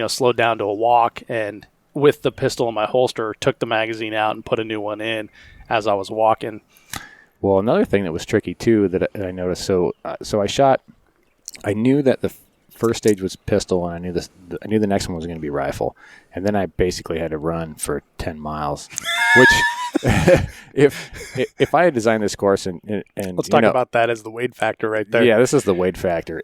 slowed down to a walk, and with the pistol in my holster, took the magazine out and put a new one in as I was walking. Well, another thing that was tricky too that I noticed. So I shot. I knew that the first stage was pistol, and I knew the next one was going to be rifle, and then I basically had to run for 10 miles, which if I had designed this course and let's talk about that as the Wade factor right there. Yeah, this is the Wade factor.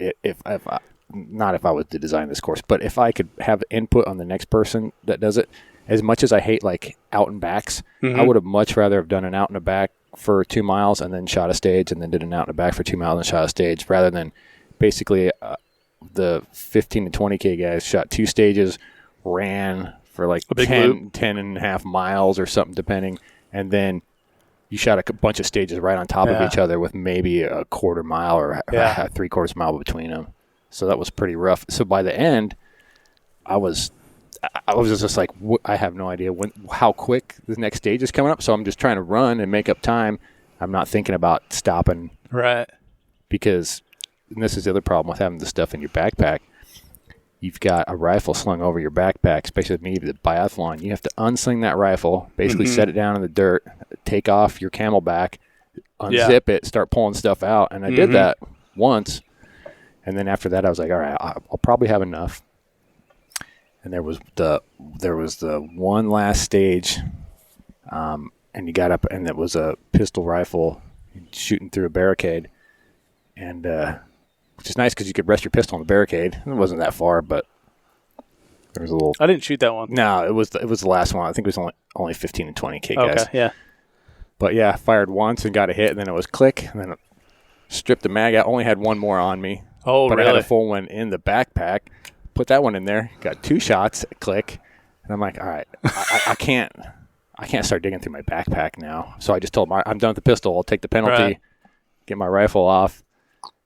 Not if I was to design this course, but if I could have input on the next person that does it, as much as I hate like out and backs, I would have much rather have done an out and a back for 2 miles and then shot a stage and then did an out and a back for 2 miles and shot a stage, rather than basically the 15 to 20K guys shot 2 stages, ran for like 10 and a half miles or something depending, and then you shot a bunch of stages right on top of each other with maybe a quarter mile or a 3/4 mile between them. So that was pretty rough. So by the end, I was just like, I have no idea how quick the next stage is coming up. So I'm just trying to run and make up time. I'm not thinking about stopping. Right. Because, and this is the other problem with having the stuff in your backpack. You've got a rifle slung over your backpack, especially with me, the biathlon. You have to unsling that rifle, basically set it down in the dirt, take off your camelback, unzip it, start pulling stuff out. And I did that once. And then after that, I was like, all right, I'll probably have enough. And there was the one last stage, and you got up, and it was a pistol rifle shooting through a barricade, and which is nice because you could rest your pistol on the barricade. It wasn't that far, but there was a little. I didn't shoot that one. No, it was the last one. I think it was only 15 and 20K guys. Okay, yeah. But yeah, I fired once and got a hit, and then it was click, and then it stripped the mag out. Only had one more on me. Oh, but really? I had a full one in the backpack. Put that one in there. Got 2 shots. Click, and I'm like, all right, I can't start digging through my backpack now. So I just told him, I'm done with the pistol. I'll take the penalty, get my rifle off,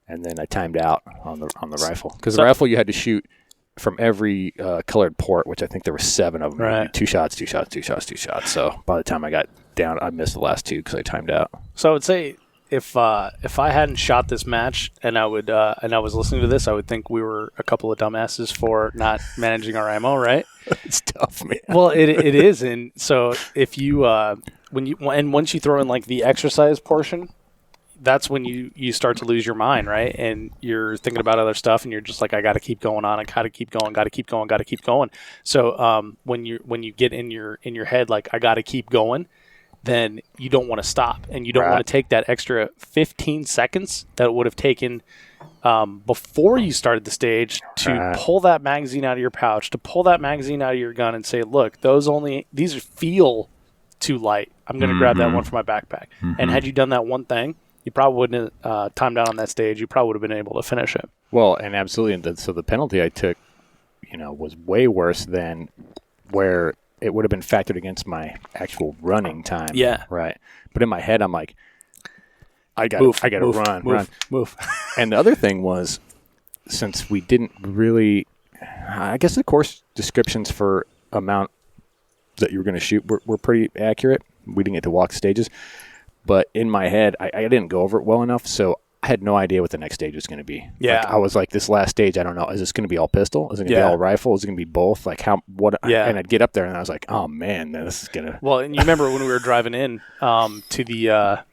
and then I timed out on the rifle because the rifle you had to shoot from every colored port, which I think there were 7 of them. Right. 2 shots, 2 shots, 2 shots, 2 shots. So by the time I got down, I missed the last 2 because I timed out. So I would say, if I hadn't shot this match and I was listening to this, I would think we were a couple of dumbasses for not managing our ammo, right? It's tough, man. Well, it is, and so if you once you throw in like the exercise portion, that's when you start to lose your mind, right? And you're thinking about other stuff, and you're just like, I got to keep going on, I got to keep going, got to keep going, got to keep going. So when you get in your head like I got to keep going, then you don't want to stop, and you don't want to take that extra 15 seconds that it would have taken before you started the stage to pull that magazine out of your pouch, to pull that magazine out of your gun and say, look, these feel too light. I'm going to grab that one from my backpack. And had you done that one thing, you probably wouldn't have timed out on that stage. You probably would have been able to finish it. Well, and absolutely. And so the penalty I took, was way worse than where it would have been factored against my actual running time. Yeah. Right. But in my head, I'm like, I got to run. And the other thing was, since we didn't really, I guess the course descriptions for amount that you were going to shoot were pretty accurate. We didn't get to walk stages. But in my head, I didn't go over it well enough, so I had no idea what the next stage was going to be. Yeah. Like, I was like, this last stage, I don't know. Is this going to be all pistol? Is it going to be all rifle? Is it going to be both? Like, and I'd get up there, and I was like, oh, man, this is going to... Well, and you remember when we were driving in to the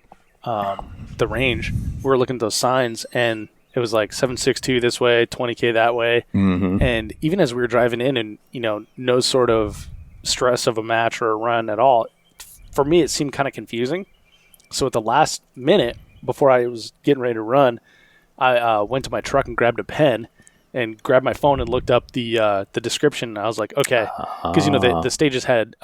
range, we were looking at those signs, and it was like 7.62 this way, 20K that way. Mm-hmm. And even as we were driving in and, no sort of stress of a match or a run at all, for me, it seemed kind of confusing. So at the last minute, before I was getting ready to run, I went to my truck and grabbed a pen and grabbed my phone and looked up the description. And I was like, okay, because the stages had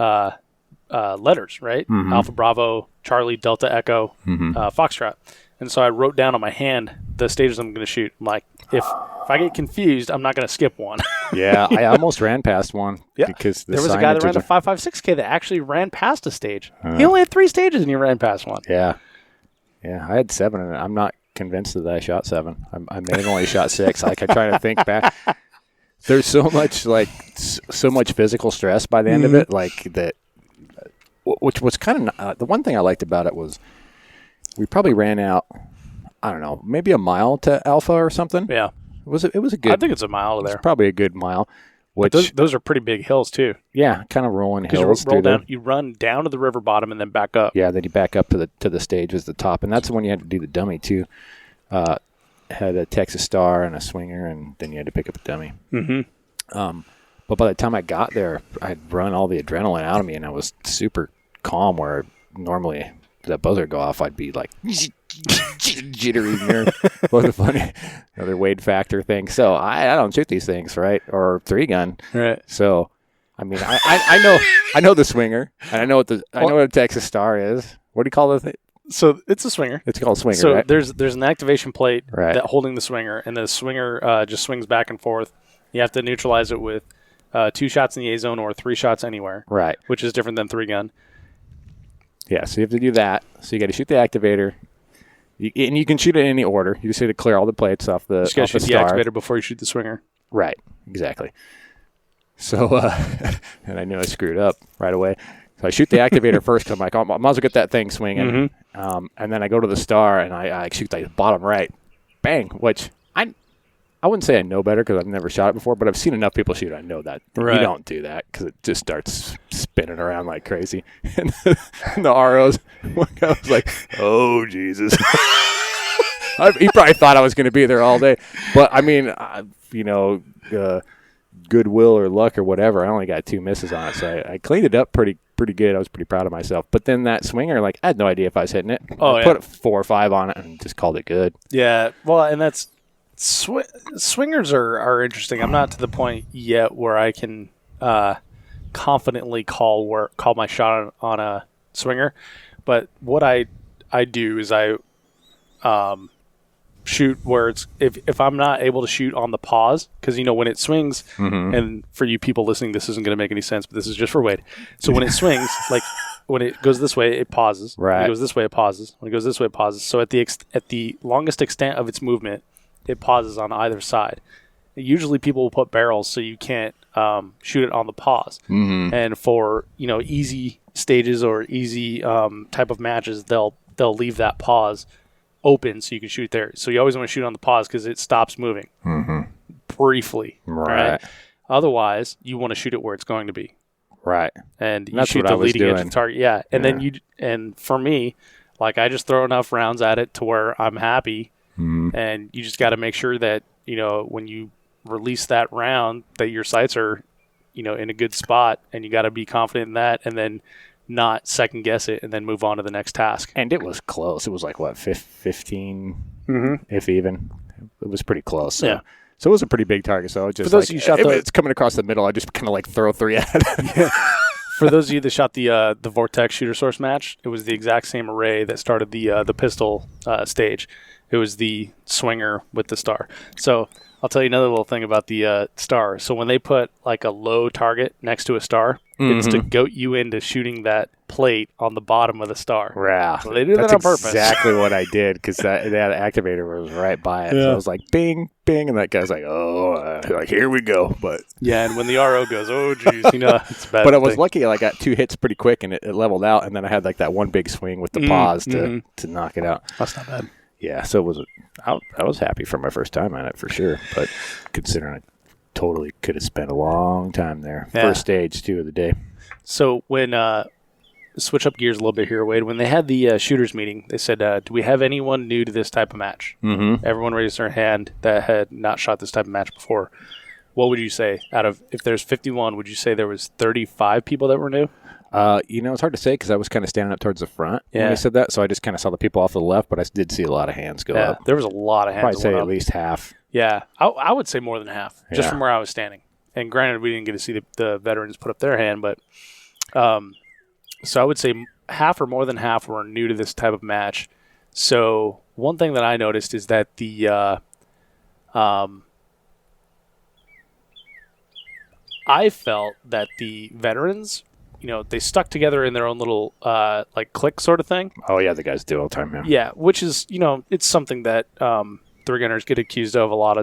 letters, right? Mm-hmm. Alpha, Bravo, Charlie, Delta, Echo, Foxtrot. And so I wrote down on my hand the stages I'm going to shoot. I'm like, if I get confused, I'm not going to skip one. Yeah, I almost ran past one. Yeah, because there was a guy that ran a 5.56K that actually ran past a stage. He only had 3 stages and he ran past one. Yeah. Yeah, I had 7, and I'm not convinced that I shot 7. I may have only shot 6. Like, I try to think back. There's so much physical stress by the end of it, like that. Which was kind of the one thing I liked about it was we probably ran out. I don't know, maybe a mile to Alpha or something. Yeah, it was a good. I think it's a mile there. It's probably a good mile. Which those are pretty big hills too. Yeah, kind of rolling hills. You run down to the river bottom and then back up. Yeah, then you back up to the stage as the top, and that's when you had to do the dummy too. had a Texas Star and a swinger, and then you had to pick up a dummy. Mm-hmm. But by the time I got there, I'd run all the adrenaline out of me, and I was super calm. Where normally that buzzer go off, I'd be like jittery nerve. What a funny another Wade factor thing. So I don't shoot these things, right? Or 3-gun. Right. So I mean, I know the swinger, and I know what a Texas Star is. What do you call the thing? So it's a swinger. It's called a swinger. So right? there's an activation plate Right. that holding the swinger, and the swinger just swings back and forth. You have to neutralize it with 2 shots in the A zone or 3 shots anywhere. Right. Which is different than 3-gun. Yeah. So you have to do that. So you got to shoot the activator, and you can shoot it in any order. You just need to clear all the plates off the. You just got to shoot the star. activator before you shoot the swinger. Right. Exactly. So, and I knew I screwed up right away. So I shoot the activator first. Cause I'm like, I might as well get that thing swinging. Mm-hmm. And then I go to the star and I shoot the bottom right, bang. Which I wouldn't say I know better because I've never shot it before, but I've seen enough people shoot. I know that Right. you don't do that because it just starts spinning around like crazy. And the ROs, one guy was like, "Oh Jesus." He probably thought I was going to be there all day, but I mean, goodwill or luck or whatever. I only got 2 misses on it, so I cleaned it up pretty good. I was pretty proud of myself. But then that swinger, like, I had no idea if I was hitting it. I put 4 or 5 on it and just called it good. Yeah. Well, and that's swingers are interesting. I'm not to the point yet where I can confidently call my shot on a swinger, but what I do is I shoot where it's if I'm not able to shoot on the pause, because when it swings, and for you people listening, this isn't going to make any sense, but this is just for Wade. So when it swings, like when it goes this way, it pauses. Right. When it goes this way, it pauses. When it goes this way, it pauses. So at the longest extent of its movement, it pauses on either side. Usually people will put barrels so you can't shoot it on the pause. Mm-hmm. And for easy stages or easy type of matches, they'll leave that pause open so you can shoot there. So you always want to shoot on the pause because it stops moving briefly. Right. Otherwise, you want to shoot it where it's going to be. Right. And you That's shoot what the I was leading edge of doing. the target. Yeah. And for me, like I just throw enough rounds at it to where I'm happy. And you just got to make sure that when you release that round that your sights are in a good spot, and you got to be confident in that, and then not second guess it and then move on to the next task. And it was close. It was like, what, 15, Mm-hmm. if even. It was pretty close. So. Yeah. So it was a pretty big target. So it just For those of you shot if the- it's coming across the middle, I just kind of like throw 3 at it. For those of you that shot the Vortex shooter source match, it was the exact same array that started the pistol stage. It was the swinger with the star. So I'll tell you another little thing about the star. So when they put like a low target next to a star, it's to goat you into shooting that plate on the bottom of the star. Yeah. So they do That's that on purpose. exactly what I did because that activator was right by it. Yeah. So I was like, bing, bing. And that guy's like, like, here we go. But Yeah, and when the RO goes, oh, geez, it's a bad but I was thing. lucky. I got 2 hits pretty quick and it leveled out. And then I had like that one big swing with the pause to knock it out. That's not bad. Yeah, so it was. I was happy for my first time on it for sure, but considering I totally could have spent a long time there. Yeah. First stage too of the day. So when switch up gears a little bit here, Wade. When they had the shooters meeting, they said, "Do we have anyone new to this type of match?" Mm-hmm. Everyone raised their hand that had not shot this type of match before. What would you say? Out of if there's 51, would you say there was 35 people that were new? It's hard to say because I was kind of standing up towards the front when they said that, so I just kind of saw the people off to the left, but I did see a lot of hands go up. There was a lot of hands. Probably that say went at up. least half. Yeah, I would say more than half, just Yeah. from where I was standing. And granted, we didn't get to see the veterans put up their hand, but so I would say half or more than half were new to this type of match. So one thing that I noticed is that the I felt that the veterans, they stuck together in their own little like clique sort of thing. Oh yeah, the guys do all the time. Yeah. Yeah, which is it's something that 3-gunners get accused of a lot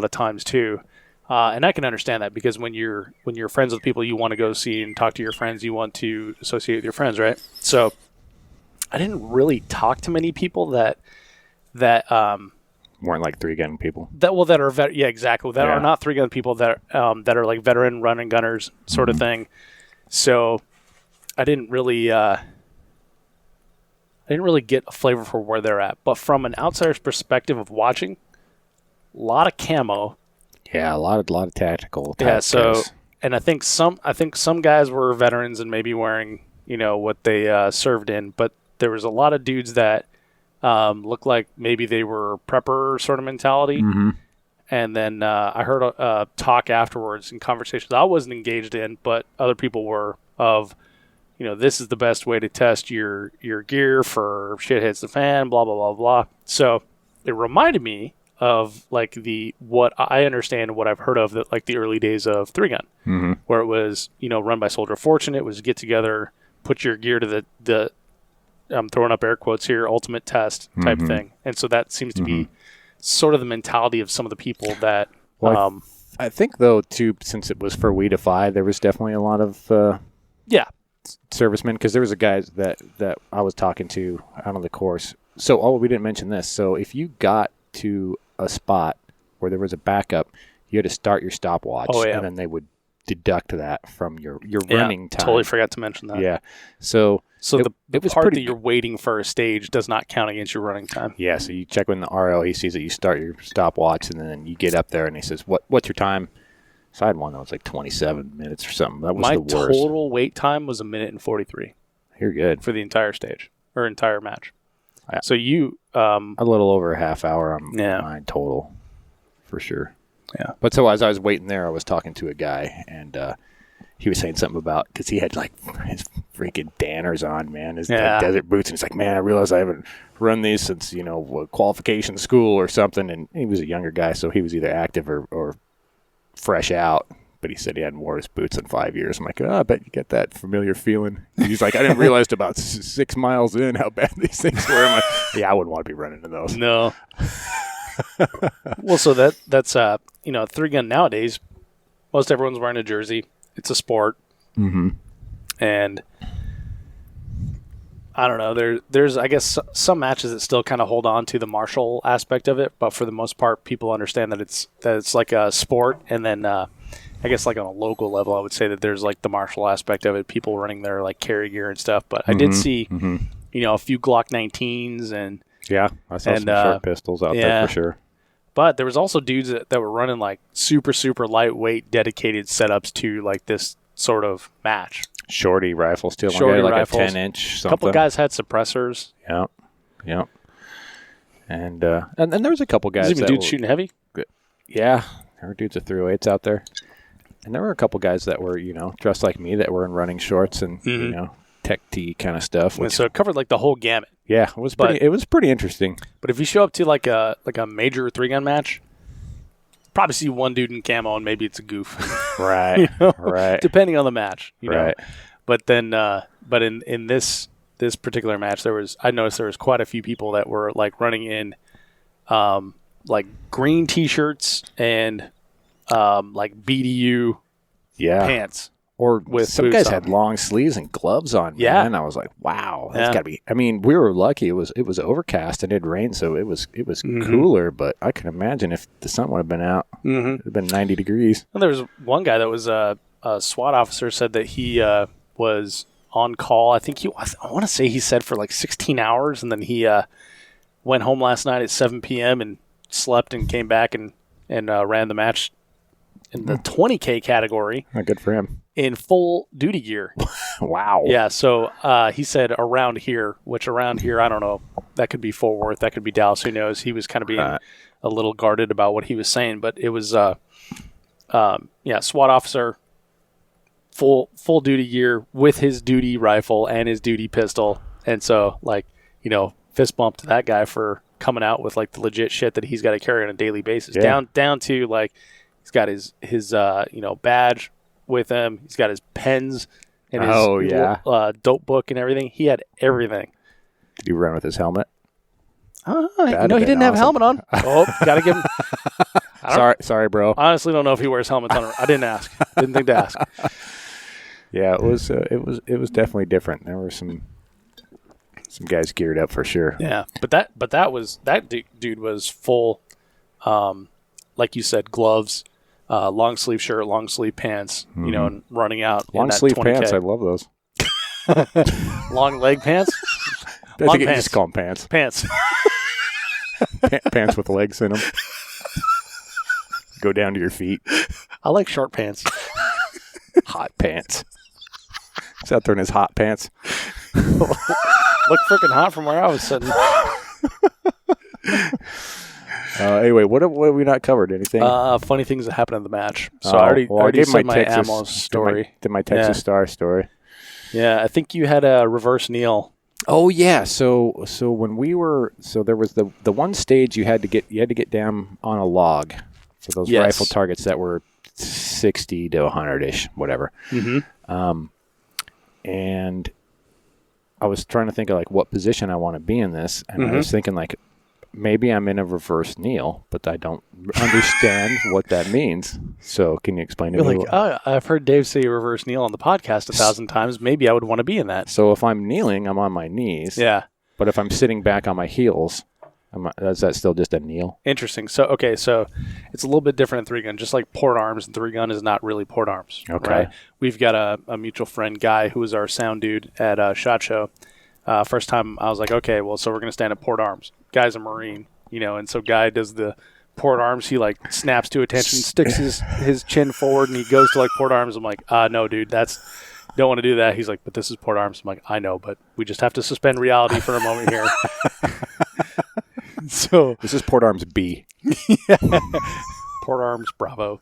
of times too, and I can understand that because when you're friends with people, you want to go see and talk to your friends, you want to associate with your friends, right? So I didn't really talk to many people that Weren't like 3-gun people. that are exactly that Yeah. are not 3-gun people that are like veteran run and gunners sort of thing. So I didn't really get a flavor for where they're at. But from an outsider's perspective of watching, lot of camo. Yeah, a lot of tactical. Yeah, and I think some guys were veterans and maybe wearing, what they served in, but there was a lot of dudes that looked like maybe they were prepper sort of mentality. Mm-hmm. And then I heard a talk afterwards in conversations I wasn't engaged in, but other people were, of, this is the best way to test your gear for shit hits the fan, blah, blah, blah, blah. So it reminded me of like what I understand and what I've heard of the early days of 3-gun, mm-hmm. where it was, run by Soldier of Fortune. It was get together, put your gear to the I'm throwing up air quotes here, ultimate test type mm-hmm. thing. And so that seems to mm-hmm. be sort of the mentality of some of the people that... Well, I think, though, too, since it was for We Defy, there was definitely a lot of servicemen, because there was a guy that I was talking to out on the course. So, we didn't mention this. So if you got to a spot where there was a backup, you had to start your stopwatch, and then they would deduct that from your running time. Totally forgot to mention that. Yeah. So the part that you're waiting for a stage does not count against your running time. Yeah, so you check with the RO, he sees that you start your stopwatch, and then you get up there, and he says, "What's your time?" So I had one that was like 27 minutes or something. That was the worst. My total wait time was 1 minute and 43. You're good. For the entire stage, or entire match. So you... a little over a half hour on mine total, for sure. Yeah. But so as I was waiting there, I was talking to a guy, and he was saying something about, because he had like his freaking Danners on, man, his like, desert boots, and he's like, man, I realize I haven't run these since, qualification school or something. And he was a younger guy, so he was either active or fresh out. But he said he hadn't worn his boots in 5 years. I'm like, I bet you get that familiar feeling. He's like, I didn't realize about 6 miles in how bad these things were. I'm like, yeah, I wouldn't want to be running into those. No. Well, so that's 3-gun nowadays, most everyone's wearing a jersey. It's a sport. Mm-hmm. And I don't know, there's I guess some matches that still kind of hold on to the martial aspect of it, but for the most part people understand that it's like a sport. And then I guess like on a local level I would say that there's like the martial aspect of it, people running their like carry gear and stuff. But I did see a few Glock 19s and I saw some short pistols out there for sure. But there was also dudes that were running like super, super lightweight, dedicated setups to like this sort of match. Shorty rifles too. Shorty like rifles. A 10-inch something. A couple guys had suppressors. Yep. And there was a couple guys. There's even dudes shooting heavy. Yeah, there were dudes with 308s out there. And there were a couple guys that were, dressed like me that were in running shorts and, tech tee kind of stuff. So it covered like the whole gamut. Yeah, it was pretty interesting. But if you show up to like a major 3-gun match, probably see one dude in camo and maybe it's a goof. Right. Right. Depending on the match, right. know. But then but in this particular match I noticed there was quite a few people that were like running in like green t-shirts and like BDU pants. Or with some guys had long sleeves and gloves on. Yeah, and I was like, "Wow, that's got to be." I mean, we were lucky; it was overcast and it rained, so it was cooler. But I can imagine if the sun would have been out, it would have been 90 degrees. And there was one guy that was a SWAT officer said that he was on call. I think I want to say he said for like 16 hours, and then he went home last night at 7 p.m. and slept and came back and ran the match in the 20K category. Oh, good for him. In full duty gear. Wow. Yeah, so he said around here, which around here, I don't know. That could be Fort Worth. That could be Dallas. Who knows? He was kind of being a little guarded about what he was saying. But it was, SWAT officer, full duty gear with his duty rifle and his duty pistol. And so, fist bump to that guy for coming out with, like, the legit shit that he's got to carry on a daily basis. Yeah. Down to, like, he's got his badge with him. He's got his pens and his dope book and everything. He had everything. Did he run with his helmet? No, he didn't have a helmet on. Oh, gotta give him. Sorry, bro. I honestly don't know if he wears helmets on. I didn't ask. Didn't think to ask. Yeah, it was definitely different. There were some guys geared up for sure. Yeah, but that dude was full, like you said, gloves. Long sleeve shirt, long sleeve pants, and running out. Long sleeve pants, I love those. Long leg pants? I think you just call them pants. Pants. Pants with legs in them. go down to your feet. I like short pants. Hot pants. He's out there in his hot pants. Look freaking hot from where I was sitting. Anyway, what have we not covered? Anything? Funny things that happened in the match. So I already said my ammo story. Did my Texas Star story. Yeah, I think you had a reverse kneel. Oh yeah, so when we were there was the one stage you had to get down on a log for those rifle targets that were 60 to 100-ish, whatever. Mm-hmm. And I was trying to think of like what position I want to be in this, and I was thinking like maybe I'm in a reverse kneel, but I don't understand what that means. So can you explain to me? Like, I've heard Dave say reverse kneel on the podcast 1,000 times. Maybe I would want to be in that. So if I'm kneeling, I'm on my knees. Yeah. But if I'm sitting back on my heels, is that still just a kneel? Interesting. So it's a little bit different in 3-gun. Just like port arms, and 3-gun is not really port arms. Okay. Right? We've got a mutual friend, Guy, who was our sound dude at SHOT Show. First time I was like, okay, well, so we're going to stand at port arms. Guy's a Marine, and so Guy does the port arms. He like snaps to attention, sticks his chin forward, and he goes to like port arms. I'm like, no, dude, don't want to do that. He's like, but this is port arms. I'm like, I know, but we just have to suspend reality for a moment here. So this is port arms B. Port arms Bravo.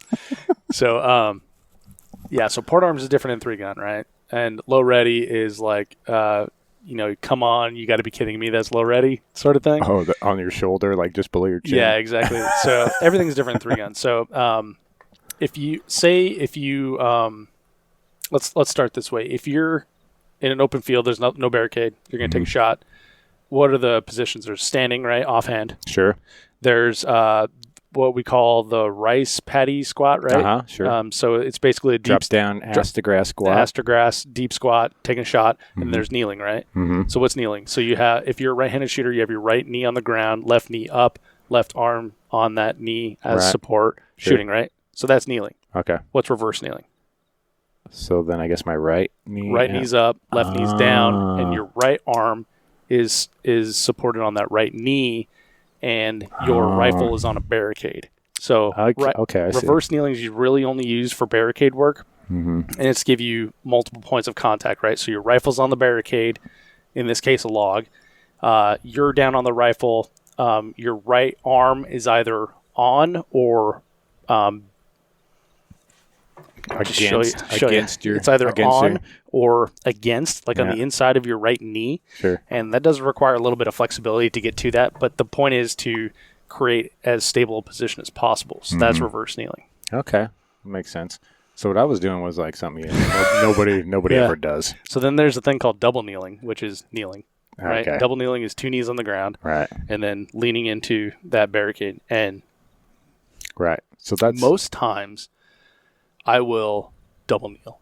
So so port arms is different in 3-gun, right? And low ready is like come on, you got to be kidding me, that's low ready sort of thing. Oh, on your shoulder, like just below your chin. Yeah, exactly. So everything's different in 3-gun. So if you let's start this way. If you're in an open field, there's no barricade, you're going to take a shot. What are the positions? There's standing, right, offhand. Sure. There's what we call the rice paddy squat, right? Sure. So it's basically a deep drop down, ass to grass squat. Ass to grass, deep squat, taking a shot, and there's kneeling, right? Mm-hmm. So what's kneeling? So you have, if you're a right-handed shooter, you have your right knee on the ground, left knee up, left arm on that knee as support, shooting, right? So that's kneeling. Okay. What's reverse kneeling? So then I guess my right knee. Right knee's up, left knee's down, and your right arm is supported on that right knee, and your rifle is on a barricade. So reverse kneeling is really only used for barricade work, and it's to give you multiple points of contact, right? So your rifle's on the barricade, in this case a log. You're down on the rifle. Your right arm is either on or against you. It's either on or against, like on the inside of your right knee. Sure. And that does require a little bit of flexibility to get to that, but the point is to create as stable a position as possible. So that's reverse kneeling. Okay. Makes sense. So what I was doing was like something nobody ever does. So then there's a thing called double kneeling, which is kneeling. Right? Okay. Double kneeling is 2 knees on the ground. Right. And then leaning into that barricade. And right. So that's most times I will double kneel.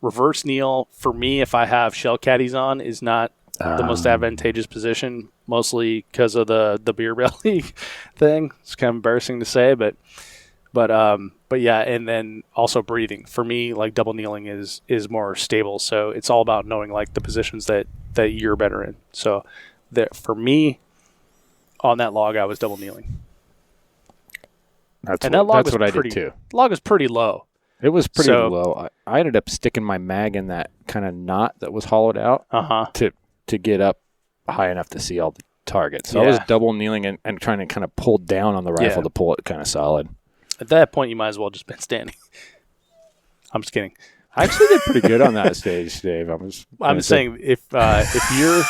Reverse kneel, for me, if I have shell caddies on, is not the most advantageous position, mostly because of the beer belly thing. It's kind of embarrassing to say, but yeah, and then also breathing. For me, like double kneeling is more stable, so it's all about knowing like the positions that you're better in. So for me, on that log, I was double kneeling. That's what I did too. Log was pretty low. It was pretty low. I ended up sticking my mag in that kind of knot that was hollowed out to get up high enough to see all the targets. So I was double kneeling and trying to kind of pull down on the rifle to pull it kind of solid. At that point, you might as well just been standing. I'm just kidding. I actually did pretty good on that stage, Dave. I'm saying if you're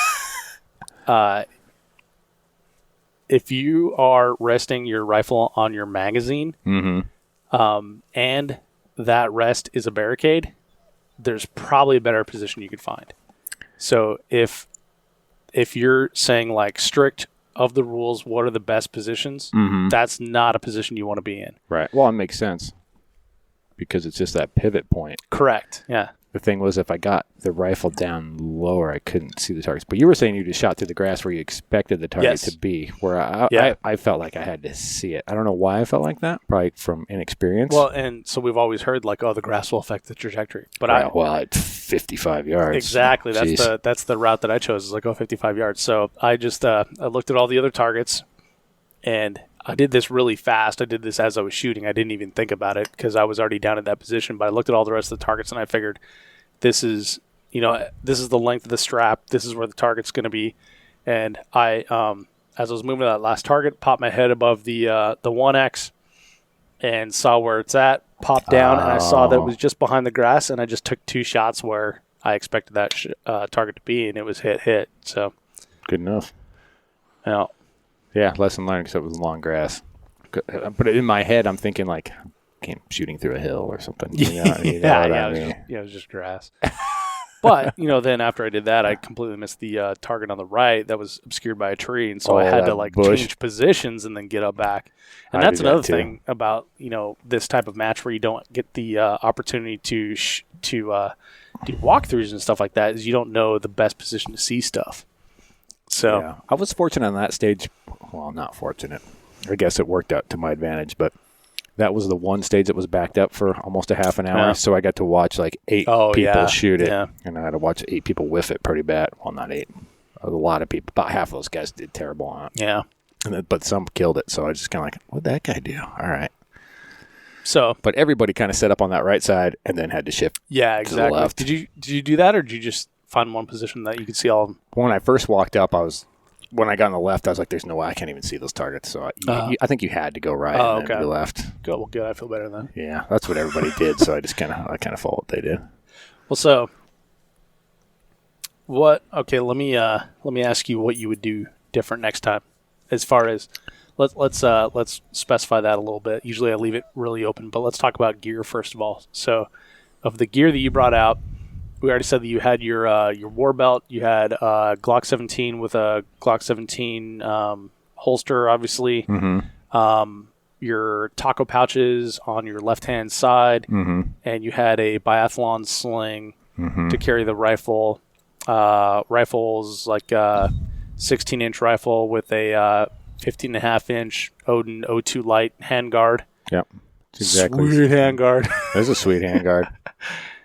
if you are resting your rifle on your magazine, and that rest is a barricade, there's probably a better position you could find. So if you're saying like strict of the rules, what are the best positions? That's not a position you want to be in. Right. Well, it makes sense because it's just that pivot point. Correct. Yeah. The thing was, if I got the rifle down lower, I couldn't see the targets. But you were saying you just shot through the grass where you expected the target to be, where I felt like I had to see it. I don't know why I felt like that, probably from inexperience. Well, and so we've always heard like, oh, the grass will affect the trajectory. But at 55 yards. Exactly. That's the route that I chose, is like, 55 yards. So I just I looked at all the other targets, and I did this really fast. I did this as I was shooting. I didn't even think about it because I was already down in that position. But I looked at all the rest of the targets and I figured, this is the length of the strap. This is where the target's going to be. And I, as I was moving to that last target, popped my head above the 1X and saw where it's at. Popped down and I saw that it was just behind the grass. And I just took 2 shots where I expected that target to be, and it was hit. So good enough. Yeah. Yeah, lesson learned, except it was long grass. But in my head, I'm thinking like shooting through a hill or something. It was just grass. But, then after I did that, I completely missed the target on the right that was obscured by a tree. And so I had to change positions and then get up back. And that's another thing about, this type of match where you don't get the opportunity to do walkthroughs and stuff like that, is you don't know the best position to see stuff. So yeah. I was fortunate on that stage. Well, not fortunate. I guess it worked out to my advantage, but that was the one stage that was backed up for almost a half an hour. Yeah. So I got to watch like 8 people shoot it. Yeah. And I had to watch 8 people whiff it pretty bad. Well, not 8. A lot of people. About half of those guys did terrible on it. Yeah. But some killed it. So I was just kind of like, what'd that guy do? All right. So, but everybody kind of set up on that right side and then had to shift to the left. Did you do that, or did you just find one position that you could see all of them? When I first walked up, when I got on the left, I was like, there's no way I can't even see those targets. So I think you had to go right and then go left. Good. Well, good. I feel better then. Yeah, that's what everybody did. So I kind of followed what they did. Well, so what? Okay, let me ask you what you would do different next time. As far as let's specify that a little bit. Usually I leave it really open, but let's talk about gear first of all. So, of the gear that you brought out, we already said that you had your war belt, you had Glock 17 with a Glock 17 holster, obviously. Mm-hmm. Your taco pouches on your left-hand side, and you had a biathlon sling to carry the rifle. Rifles like a 16-inch rifle with a 15.5-inch Odin O2 Light handguard. Yep. Exactly. Sweet handguard. There's a sweet handguard.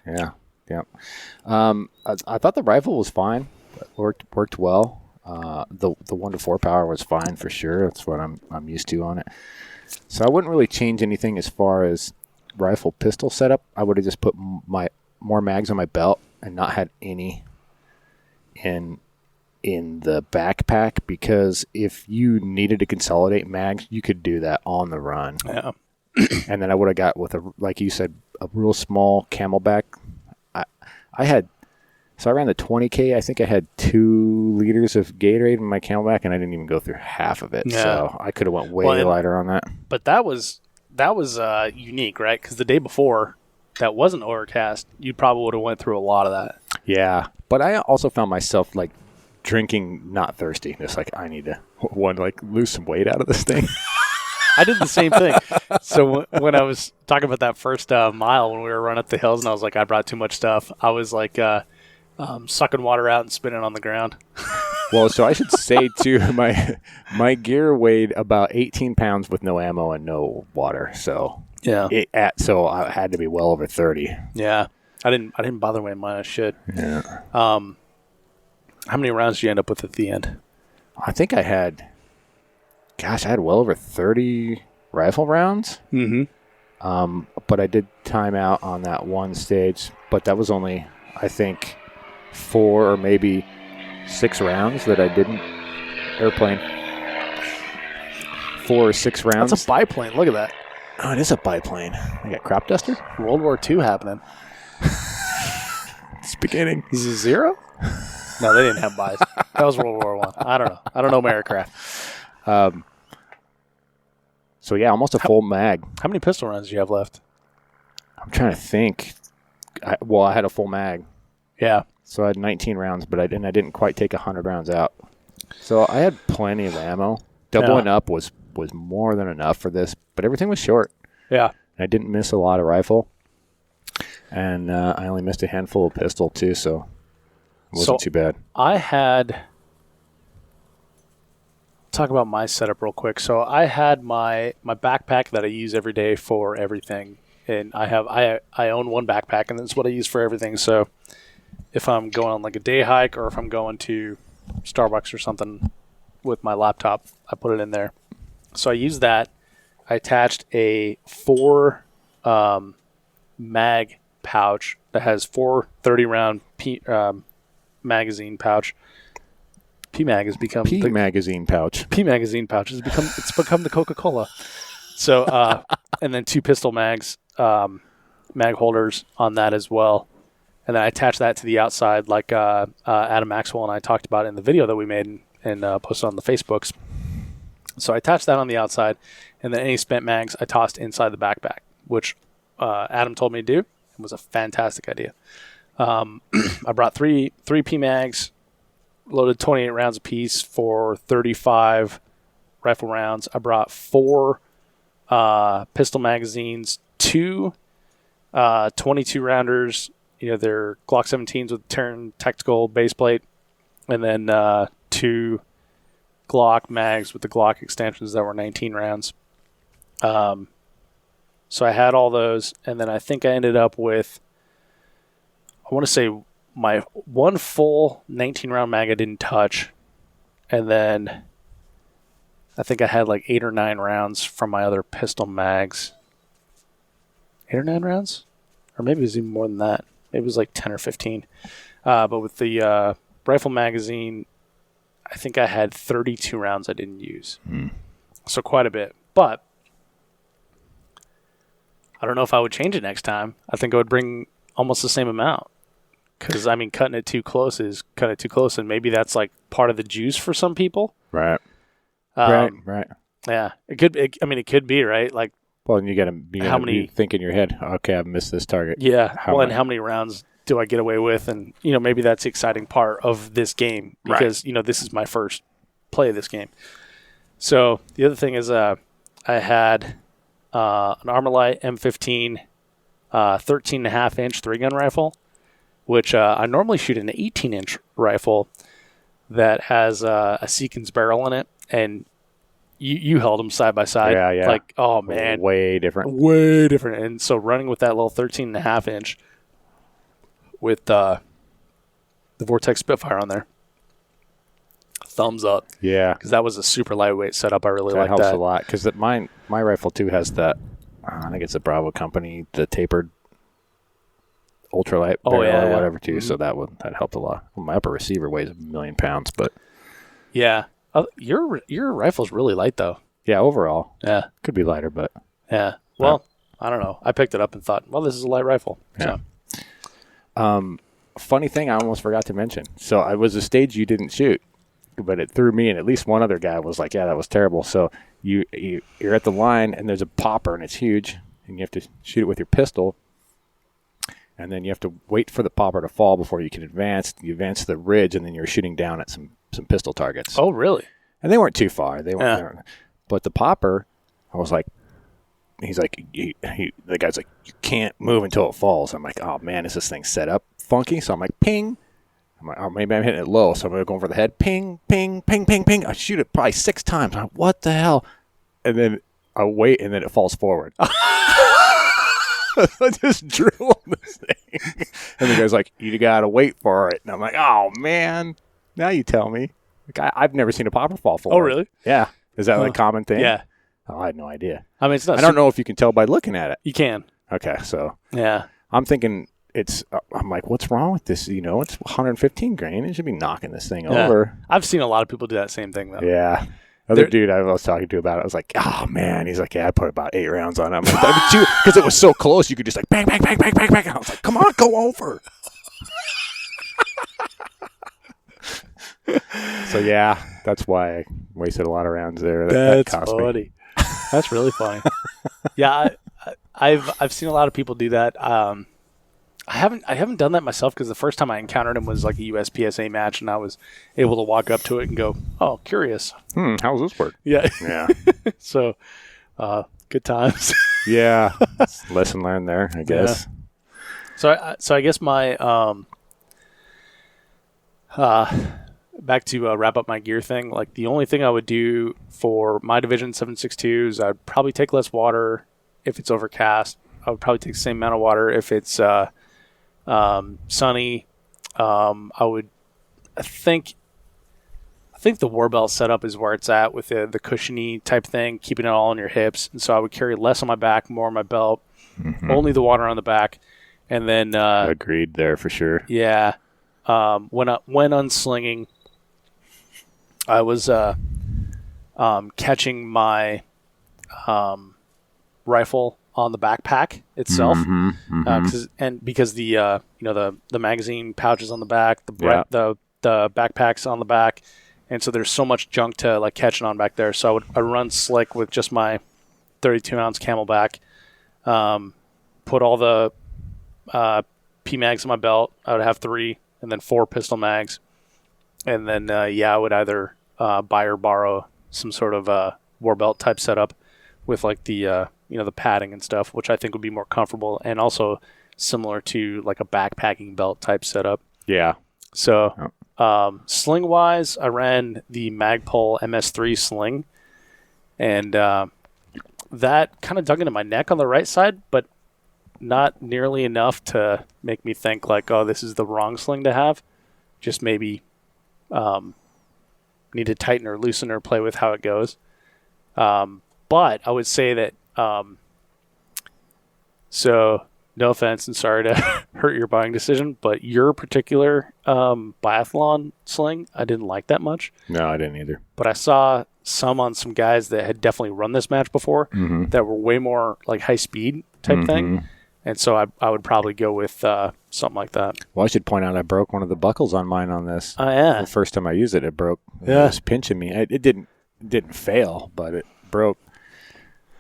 Yeah. Yep. I thought the rifle was fine. It worked well. The 1-to-4 power was fine for sure. That's what I'm used to on it. So I wouldn't really change anything as far as rifle pistol setup. I would have just put more mags on my belt and not had any in the backpack, because if you needed to consolidate mags, you could do that on the run. Yeah. And then I would have got with like you said, a real small Camelback. So I ran the 20K. I think I had 2 liters of Gatorade in my Camelback, and I didn't even go through half of it. Yeah. So I could have went way lighter on that. But that was unique, right? Because the day before, that wasn't overcast. You probably would have went through a lot of that. Yeah, but I also found myself like drinking, not thirsty. Just like I need to lose some weight out of this thing. I did the same thing. So when I was talking about that first mile when we were running up the hills, and I was like, I brought too much stuff. I was like sucking water out and spinning on the ground. Well, so I should say too, my gear weighed about 18 pounds with no ammo and no water. So yeah, so I had to be well over 30. Yeah, I didn't bother weighing mine. I should. Yeah. How many rounds did you end up with at the end? I think I had well over 30 rifle rounds. Mm-hmm. But I did time out on that one stage, but that was only, I think, 4 or maybe 6 rounds that I didn't airplane. 4 or 6 rounds. That's a biplane. Look at that. Oh, it is a biplane. I got crop duster. World War II happening. It's beginning. Is it 0? No, they didn't have buys. That was World War I. I don't know. I don't know my aircraft. So yeah, almost a full mag. How many pistol rounds do you have left? I'm trying to think. I had a full mag. Yeah. So I had 19 rounds, but I didn't quite take 100 rounds out. So I had plenty of ammo. Doubling up was more than enough for this, but everything was short. Yeah. I didn't miss a lot of rifle, and I only missed a handful of pistol too, so it wasn't too bad. Talk about my setup real quick. So I had my backpack that I use every day for everything, and I own one backpack, and that's what I use for everything. So if I'm going on like a day hike, or if I'm going to Starbucks or something with my laptop, I put it in there. So I used that. I attached a 4 mag pouch that has 4 30-round magazine pouch. PMag has become magazine pouch. P magazine pouch has become the Coca-Cola. So and then 2 pistol mags, mag holders on that as well. And then I attached that to the outside, like Adam Maxwell and I talked about in the video that we made and posted on the Facebooks. So I attached that on the outside, and then any spent mags I tossed inside the backpack, which Adam told me to do. It was a fantastic idea. I brought three PMags, loaded 28 rounds apiece for 35 rifle rounds. I brought 4 pistol magazines, 2 22 rounders. They're Glock 17s with turn tactical base plate, and then 2 Glock mags with the Glock extensions that were 19 rounds. So I had all those, and then I think I ended up with, I want to say, my 1 full 19-round mag I didn't touch, and then I think I had like 8 or 9 rounds from my other pistol mags. 8 or 9 rounds? Or maybe it was even more than that. Maybe it was like 10 or 15. But with the rifle magazine, I think I had 32 rounds I didn't use. So quite a bit. But I don't know if I would change it next time. I think I would bring almost the same amount. Because, cutting it too close is cutting it too close, and maybe that's like part of the juice for some people. Right. Right. Yeah. It could be, right? Like, well, you gotta think in your head, okay, I've missed this target. Yeah. And how many rounds do I get away with? And, maybe that's the exciting part of this game because, this is my first play of this game. So the other thing is I had an Armalite M15 13.5-inch 3-gun rifle, which I normally shoot an 18-inch rifle that has a Seekins barrel in it. And you held them side by side. Yeah. Like, oh, man. Way different. And so running with that little 13.5-inch with the Vortex Spitfire on there, thumbs up. Yeah. Because that was a super lightweight setup. I really like that. That helps a lot. Because my rifle, too, has that, I think it's a Bravo company, the tapered ultralight barrel or whatever, too. Mm-hmm. So that helped a lot. Well, my upper receiver weighs 1,000,000 pounds, but... Yeah. Your rifle's really light, though. Yeah, overall. Yeah. Could be lighter, but... Yeah. Well, I don't know. I picked it up and thought, well, this is a light rifle. Yeah. So. Funny thing I almost forgot to mention. So I was a stage you didn't shoot, but it threw me and at least one other guy was like, yeah, that was terrible. So you're at the line and there's a popper and it's huge and you have to shoot it with your pistol. And then you have to wait for the popper to fall before you can advance. You advance to the ridge and then you're shooting down at some pistol targets. Oh, really? And they weren't too far. They weren't there. But the popper, I was like, he's like, the guy's like, you can't move until it falls. I'm like, oh man, is this thing set up funky? So I'm like, ping. I'm like, oh, maybe I'm hitting it low. So I'm going to go over the head. Ping, ping, ping, ping, ping. I shoot it probably 6 times. I'm like, what the hell? And then I wait and then it falls forward. I just drill on this thing. And the guy's like, you got to wait for it. And I'm like, oh man, now you tell me. Like, I've never seen a popper fall forward. Oh, really? Yeah. Is that like a common thing? Yeah. Oh, I had no idea. I mean, it's not. I don't know if you can tell by looking at it. You can. Okay, so yeah, I'm thinking I'm like, what's wrong with this? It's 115 grain. It should be knocking this thing over. I've seen a lot of people do that same thing though. Yeah. Other dude I was talking to about it, I was like, oh man. He's like, yeah, I put about 8 rounds on it. I'm like, because it was so close, you could just like bang, bang, bang, bang, bang, bang. I was like, come on, go over. So yeah, that's why I wasted a lot of rounds there. That cost funny. Me. That's really funny. Yeah, I've seen a lot of people do that. I haven't done that myself because the first time I encountered him was like a USPSA match, and I was able to walk up to it and go, "Oh, curious. How does this work?" Yeah. So, good times. Yeah, lesson learned there, I guess. Yeah. So I guess my back to wrap up my gear thing. Like the only thing I would do for my Division 7.62 is I'd probably take less water if it's overcast. I would probably take the same amount of water if it's sunny. I think I think the war belt setup is where it's at with the cushiony type thing, keeping it all on your hips. And so I would carry less on my back, more on my belt, only the water on the back. And then agreed there for sure. Yeah. When unslinging, I was catching my rifle on the backpack itself, because the the magazine pouches on the back, the backpacks on the back, and so there's so much junk to like catching on back there. So I run slick with just my 32-ounce Camelback, put all the P mags in my belt. I would have 3 and then 4 pistol mags, and then I would either buy or borrow some sort of war belt type setup with like the the padding and stuff, which I think would be more comfortable and also similar to like a backpacking belt type setup. Yeah. So sling wise, I ran the Magpul MS3 sling, and that kind of dug into my neck on the right side, but not nearly enough to make me think like, oh, this is the wrong sling to have. Just maybe need to tighten or loosen or play with how it goes. But I would say that, so no offense and sorry to hurt your buying decision, but your particular biathlon sling, I didn't like that much. No, I didn't either. But I saw some on some guys that had definitely run this match before that were way more like high speed type thing. And so I would probably go with something like that. Well, I should point out I broke one of the buckles on mine on this. Oh, yeah. The first time I used it, it broke. Yeah. It was pinching me. It didn't fail, but it broke.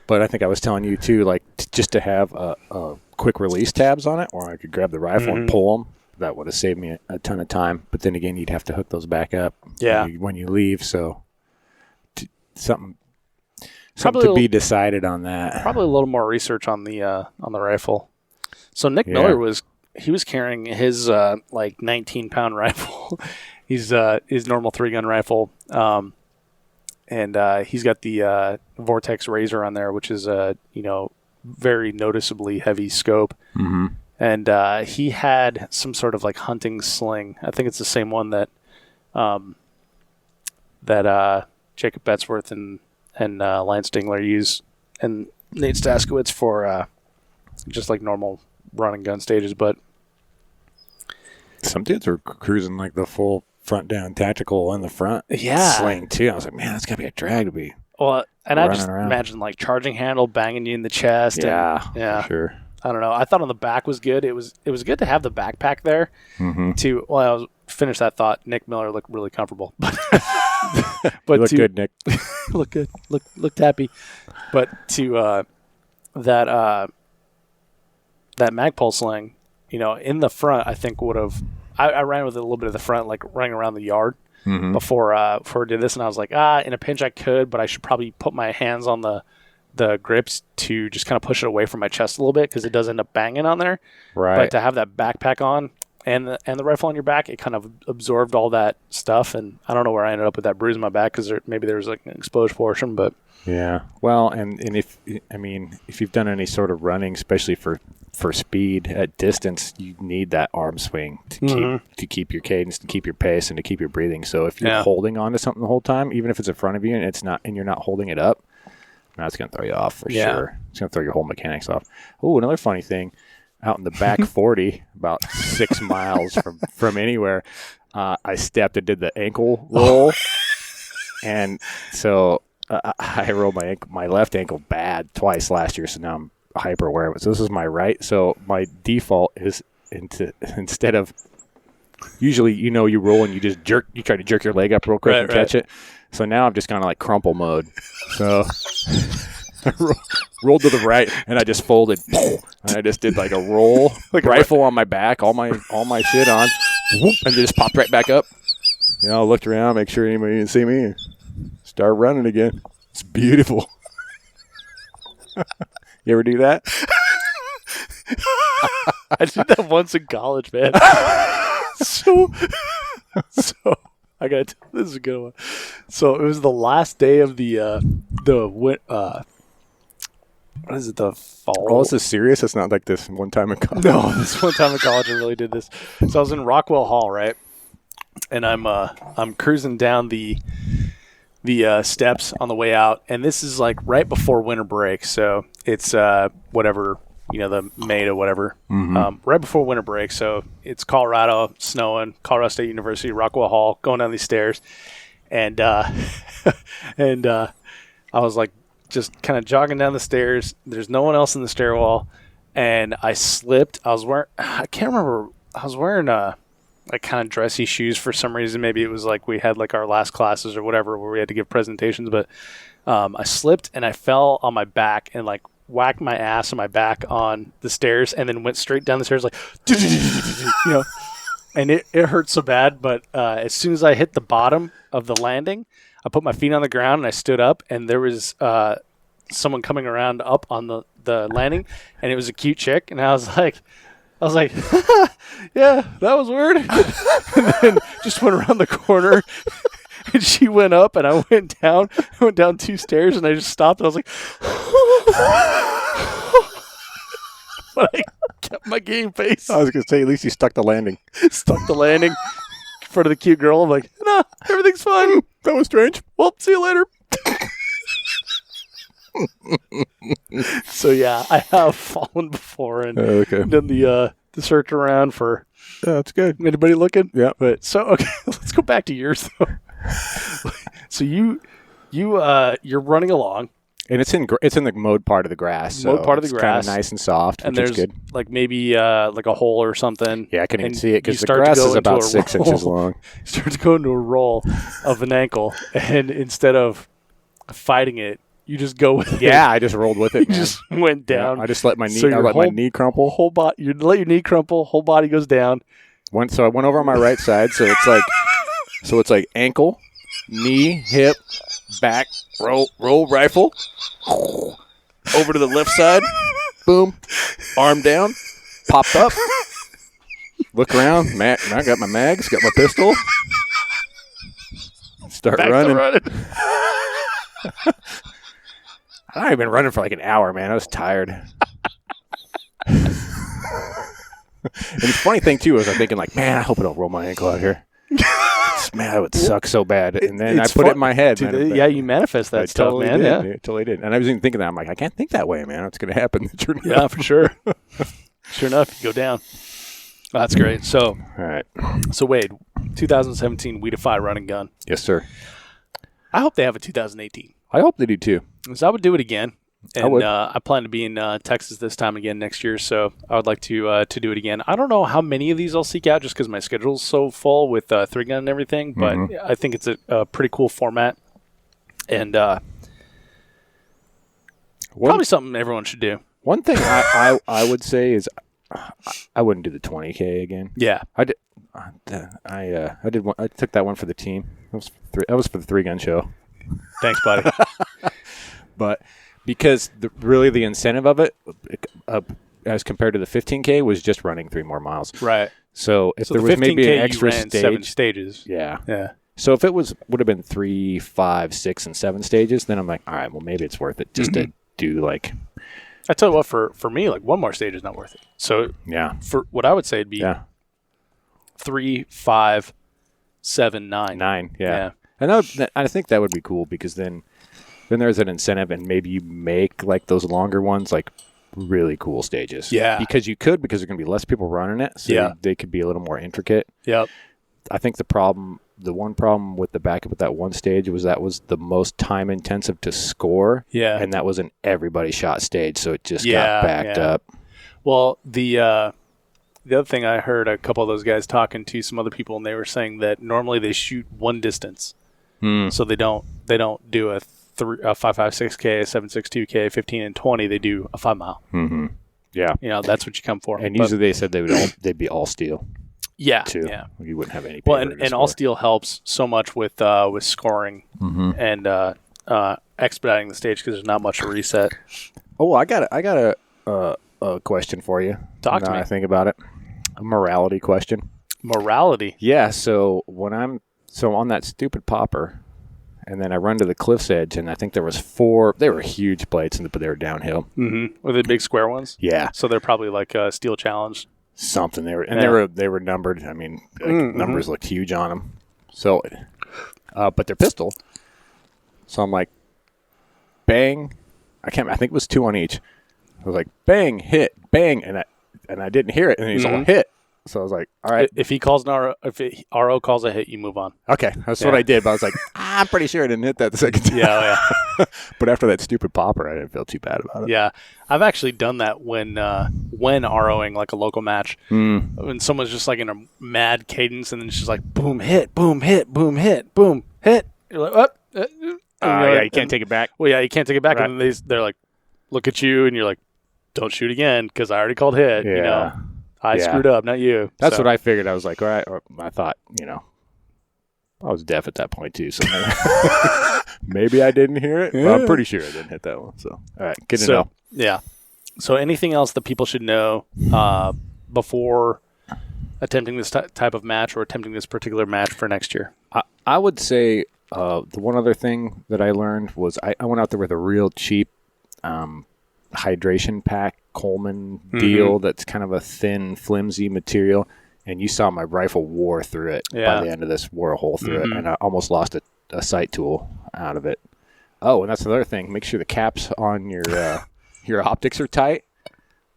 But I think I was telling you, too, like, just to have a quick release tabs on it, or I could grab the rifle and pull them. That would have saved me a ton of time. But then again, you'd have to hook those back up when you leave. So something to be decided on that. Probably a little more research on the rifle. So Nick Miller was carrying his like 19-pound rifle. He's his normal 3-gun rifle, and he's got the Vortex Razor on there, which is very noticeably heavy scope. And he had some sort of like hunting sling. I think it's the same one that Jacob Betzworth and Lance Dingler use, and Nate Staskowitz for just like normal run and gun stages. But some dudes were cruising like the full front down tactical in the front sling too. I was like, man, that's gotta be a drag to be. Well, and I just imagine like charging handle banging you in the chest. Yeah, for sure. I don't know. I thought on the back was good. It was good to have the backpack there. I was finish that thought. Nick Miller looked really comfortable, but you look good, Nick. Look good. Looked happy. But to that Magpul sling, in the front, I think would have. I ran with it a little bit of the front, like running around the yard before I did this, and I was like, in a pinch I could, but I should probably put my hands on the grips to just kind of push it away from my chest a little bit because it does end up banging on there. Right. But to have that backpack on and the rifle on your back, it kind of absorbed all that stuff, and I don't know where I ended up with that bruise on my back because maybe there was like an exposed portion, but. Yeah. Well, and if you've done any sort of running, especially for speed at distance, you need that arm swing to keep your cadence, to keep your pace, and to keep your breathing. So if you're holding on to something the whole time, even if it's in front of you and you're not holding it up, that's going to throw you off for sure. It's going to throw your whole mechanics off. Oh, another funny thing, out in the back 40, about 6 miles from anywhere, I stepped and did the ankle roll, and so. I rolled my left ankle bad twice last year, so now I'm hyper aware of it. So this is my right. So my default is instead of usually, you roll and you just jerk, you try to jerk your leg up real quick and catch it. So now I'm just kind of like crumple mode. So I rolled to the right and I just folded, and I just did like a roll, like rifle on my back, all my shit on, whoop, and just popped right back up. I looked around, make sure anybody didn't see me. Start running again. It's beautiful. You ever do that? I did that once in college, man. So I got this is a good one. So it was the last day of the what is it? The fall. Oh, this is serious. It's not like this one time in college. No, this one time in college I really did this. So I was in Rockwell Hall, right? and I'm cruising down the steps on the way out, and this is like right before winter break, so it's whatever, the May to whatever, right before winter break. So it's Colorado, snowing, Colorado State University, Rockwell Hall, going down these stairs, and and I was like just kind of jogging down the stairs. There's no one else in the stairwell, and I slipped. I was wearing like kind of dressy shoes for some reason. Maybe it was like we had like our last classes or whatever where we had to give presentations, but I slipped and I fell on my back and like whacked my ass and my back on the stairs and then went straight down the stairs like, and it hurt so bad. But as soon as I hit the bottom of the landing, I put my feet on the ground and I stood up, and there was someone coming around up on the landing, and it was a cute chick, and I was like, yeah, that was weird. And then just went around the corner, and she went up, and I went down. I went down 2 stairs, and I just stopped. And I was like, but I kept my game face. I was going to say, at least you stuck the landing. Stuck the landing in front of the cute girl. I'm like, nah, everything's fine. That was strange. Well, see you later. So yeah, I have fallen before and done the search around for. That's good. Anybody looking? Yeah. But so okay, let's go back to yours though. So you're running along, and it's in the mowed part of the grass. So mowed part of the grass, kind of nice and soft, and which there's is good. like maybe like a hole or something. Yeah, I couldn't even and see it because you the start to grass go is into about a 6 roll. inches long. You start to go into a roll of an ankle, and instead of fighting it, you just go with it. Yeah, I just rolled with it. You just went down. Yeah, I just let my knee. So I let my knee crumple. Whole body. You let your knee crumple. Whole body goes down. So I went over on my right side. So it's like ankle, knee, hip, back, roll rifle. Over to the left side. Boom. Arm down. Popped up. Look around. I got my mags. Got my pistol. Start running. I've been running for like an hour, man. I was tired. And the funny thing, too, is I'm thinking like, man, I hope I don't roll my ankle out here. Man, that would suck so bad. And then I put it in my head. Dude, yeah, you manifest that stuff, totally man. Did. Yeah, I totally did. And I was even thinking that. I'm like, I can't think that way, man. It's going to happen. Yeah, for sure. Sure enough, you go down. Oh, that's great. So, all right. So, Wade, 2017 We Defy Run and Gun. Yes, sir. I hope they have a 2018. I hope they do, too. So I would do it again. And I would. I plan to be in Texas this time again next year, so I would like to do it again. I don't know how many of these I'll seek out just because my schedule's so full with 3-gun and everything, but I think it's a pretty cool format. And probably something everyone should do. One thing I would say is I wouldn't do the 20K again. Yeah. I did. I did one. I took that one for the team. That was for the 3-gun show. Thanks, buddy. But because really the incentive of it, as compared to the 15K, was just running 3 more miles. Right. So if there the was maybe 15K an extra you ran stage, 7 stages. Yeah. Yeah. So if it would have been 3, 5, 6, and 7 stages, then I'm like, all right, well maybe it's worth it just to do like. I tell you what, for me, like 1 more stage is not worth it. So yeah, for what I would say it'd be 3, 5, 7, 9. 9. Yeah. And I think that would be cool because then there's an incentive, and maybe you make like those longer ones like really cool stages. Yeah. Because there's going to be less people running it, so they could be a little more intricate. Yep. I think the one problem with the backup at that one stage was that was the most time intensive to score. Yeah. And that was an everybody shot stage, so it just got backed up. Well, the other thing I heard a couple of those guys talking to some other people, and they were saying that normally they shoot one distance. So they don't do a 5.56K, a 7.62K, 15 and 20. They do a 5 mile. Mm-hmm. Yeah. That's what you come for. And usually they said they'd be all steel. Yeah. Too. Yeah. You wouldn't have any. Well, and all steel helps so much with scoring and expediting the stage because there's not much to reset. Oh, I got a question for you. Talk to me. I think about it. A morality question. Morality. Yeah. So when I'm on that stupid popper, and then I run to the cliff's edge, and I think there was 4. They were huge plates, but they were downhill. Mm-hmm. Were they big square ones? Yeah. So they're probably like steel challenged. something. They Yeah. they were numbered. I mean, numbers looked huge on them. So, but they're pistol. So I'm like, bang. I think it was 2 on each. I was like, bang, hit, bang, and I didn't hear it, and he's all hit. So I was like, all right. If he calls an RO, RO calls a hit, you move on. Okay, that's what I did. But I was like, I'm pretty sure I didn't hit that the second time. Yeah. But after that stupid popper, I didn't feel too bad about it. Yeah, I've actually done that when ROing like a local match. When someone's just like in a mad cadence, and then it's just like boom, hit, boom, hit, boom, hit, boom, hit. You're like, Yeah, you can't take it back. Well, yeah, you can't take it back, Right. and then they're like, look at you, and you're like, don't shoot again because I already called hit. Yeah. You know, I screwed up, not you. That's So, what I figured. I was like, all right. I thought, I was deaf at that point too, so maybe I didn't hear it. But I'm pretty sure I didn't hit that one. So, all right, good to know. Yeah. So, anything else that people should know before attempting this type of match or attempting this particular match for next year? I would say the one other thing that I learned was I went out there with a real cheap hydration pack Coleman deal that's kind of a thin, flimsy material. And you saw my rifle wore through it by the end of this, wore a hole through it. And I almost lost a sight tool out of it. Oh, and that's another thing. Make sure the caps on your optics are tight.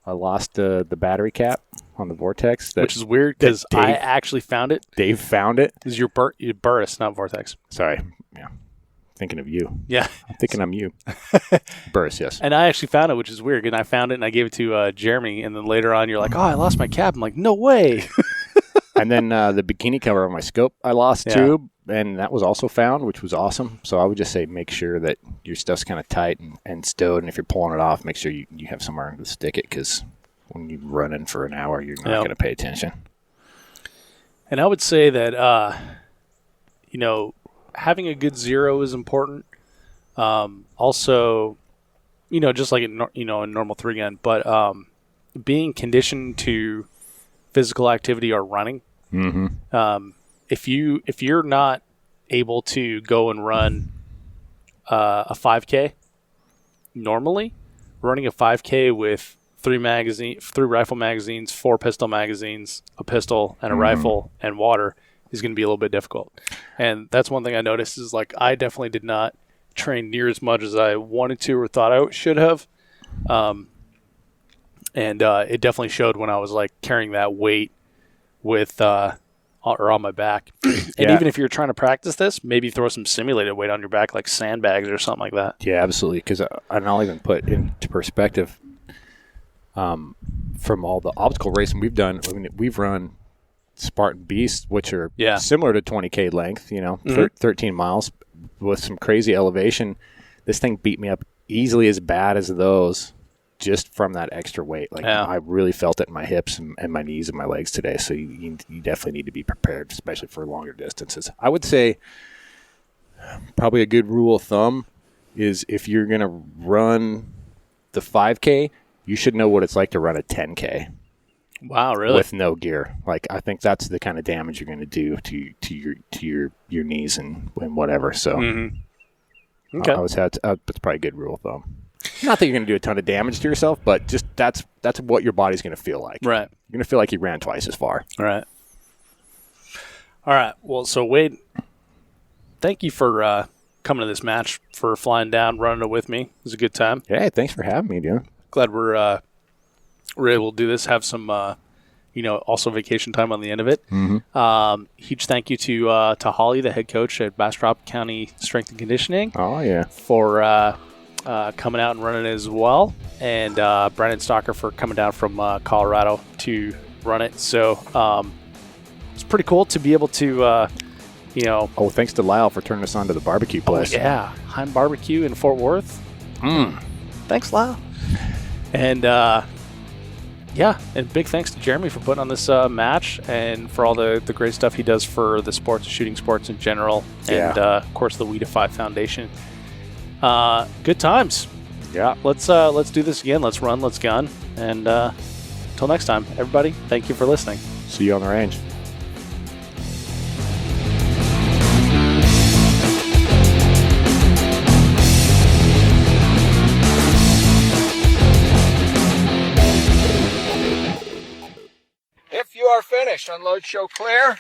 I lost the battery cap on the Vortex. Which is weird because I actually found it. Dave found it. This is your Burris, not Vortex. Sorry. Yeah. Thinking of you. Yeah. I'm thinking I'm you. Burris, yes. And I actually found it, which is weird. And I found it and I gave it to Jeremy. And then later on, you're like, oh, I lost my cap. I'm like, no way. And then the bikini cover on my scope I lost too. And that was also found, which was awesome. So I would just say make sure that your stuff's kind of tight and stowed. And if you're pulling it off, make sure you have somewhere to stick it because when you're running for an hour, you're not going to pay attention. And I would say that, having a good zero is important. Also, just like in normal 3-gun, but being conditioned to physical activity or running. If you're not able to go and run a 5K normally, running a 5K with 3 rifle magazines, 4 pistol magazines, a pistol and a rifle and water is going to be a little bit difficult. And that's one thing I noticed is like I definitely did not train near as much as I wanted to or thought I should have. And it definitely showed when I was like carrying that weight with or on my back. And even if you're trying to practice this, maybe throw some simulated weight on your back like sandbags or something like that. Yeah, absolutely. Because I'll even put into perspective from all the obstacle racing we've done. I mean, we've run Spartan Beasts, which are similar to 20K length, 13 miles with some crazy elevation. This thing beat me up easily as bad as those just from that extra weight. Like I really felt it in my hips and my knees and my legs today. So you definitely need to be prepared, especially for longer distances. I would say probably a good rule of thumb is if you're going to run the 5K, you should know what it's like to run a 10K. Wow, really? With no gear. Like I think that's the kind of damage you're going to do to your knees and whatever. So okay. I would say that's probably a good rule of thumb. Not that you're going to do a ton of damage to yourself, but just that's what your body's going to feel like. Right. You're going to feel like you ran twice as far. Right. All right. Well, so Wade, thank you for coming to this match, for flying down, running it with me. It was a good time. Hey, thanks for having me, dude. Glad we're able to do this, have some, also vacation time on the end of it. Huge thank you to Holly, the head coach at Bastrop County Strength and Conditioning. Oh, yeah. For coming out and running it as well. And Brandon Stocker for coming down from Colorado to run it. So it's pretty cool to be able to, Oh, thanks to Lyle for turning us on to the barbecue place. Oh, yeah. Heim Barbecue in Fort Worth. Thanks, Lyle. And, and big thanks to Jeremy for putting on this match and for all the great stuff he does for the sports, shooting sports in general, and, of course, the We Defy Foundation. Good times. Yeah. Let's do this again. Let's run, let's gun. And until next time, everybody, thank you for listening. See you on the range. finished. Unload, show clear.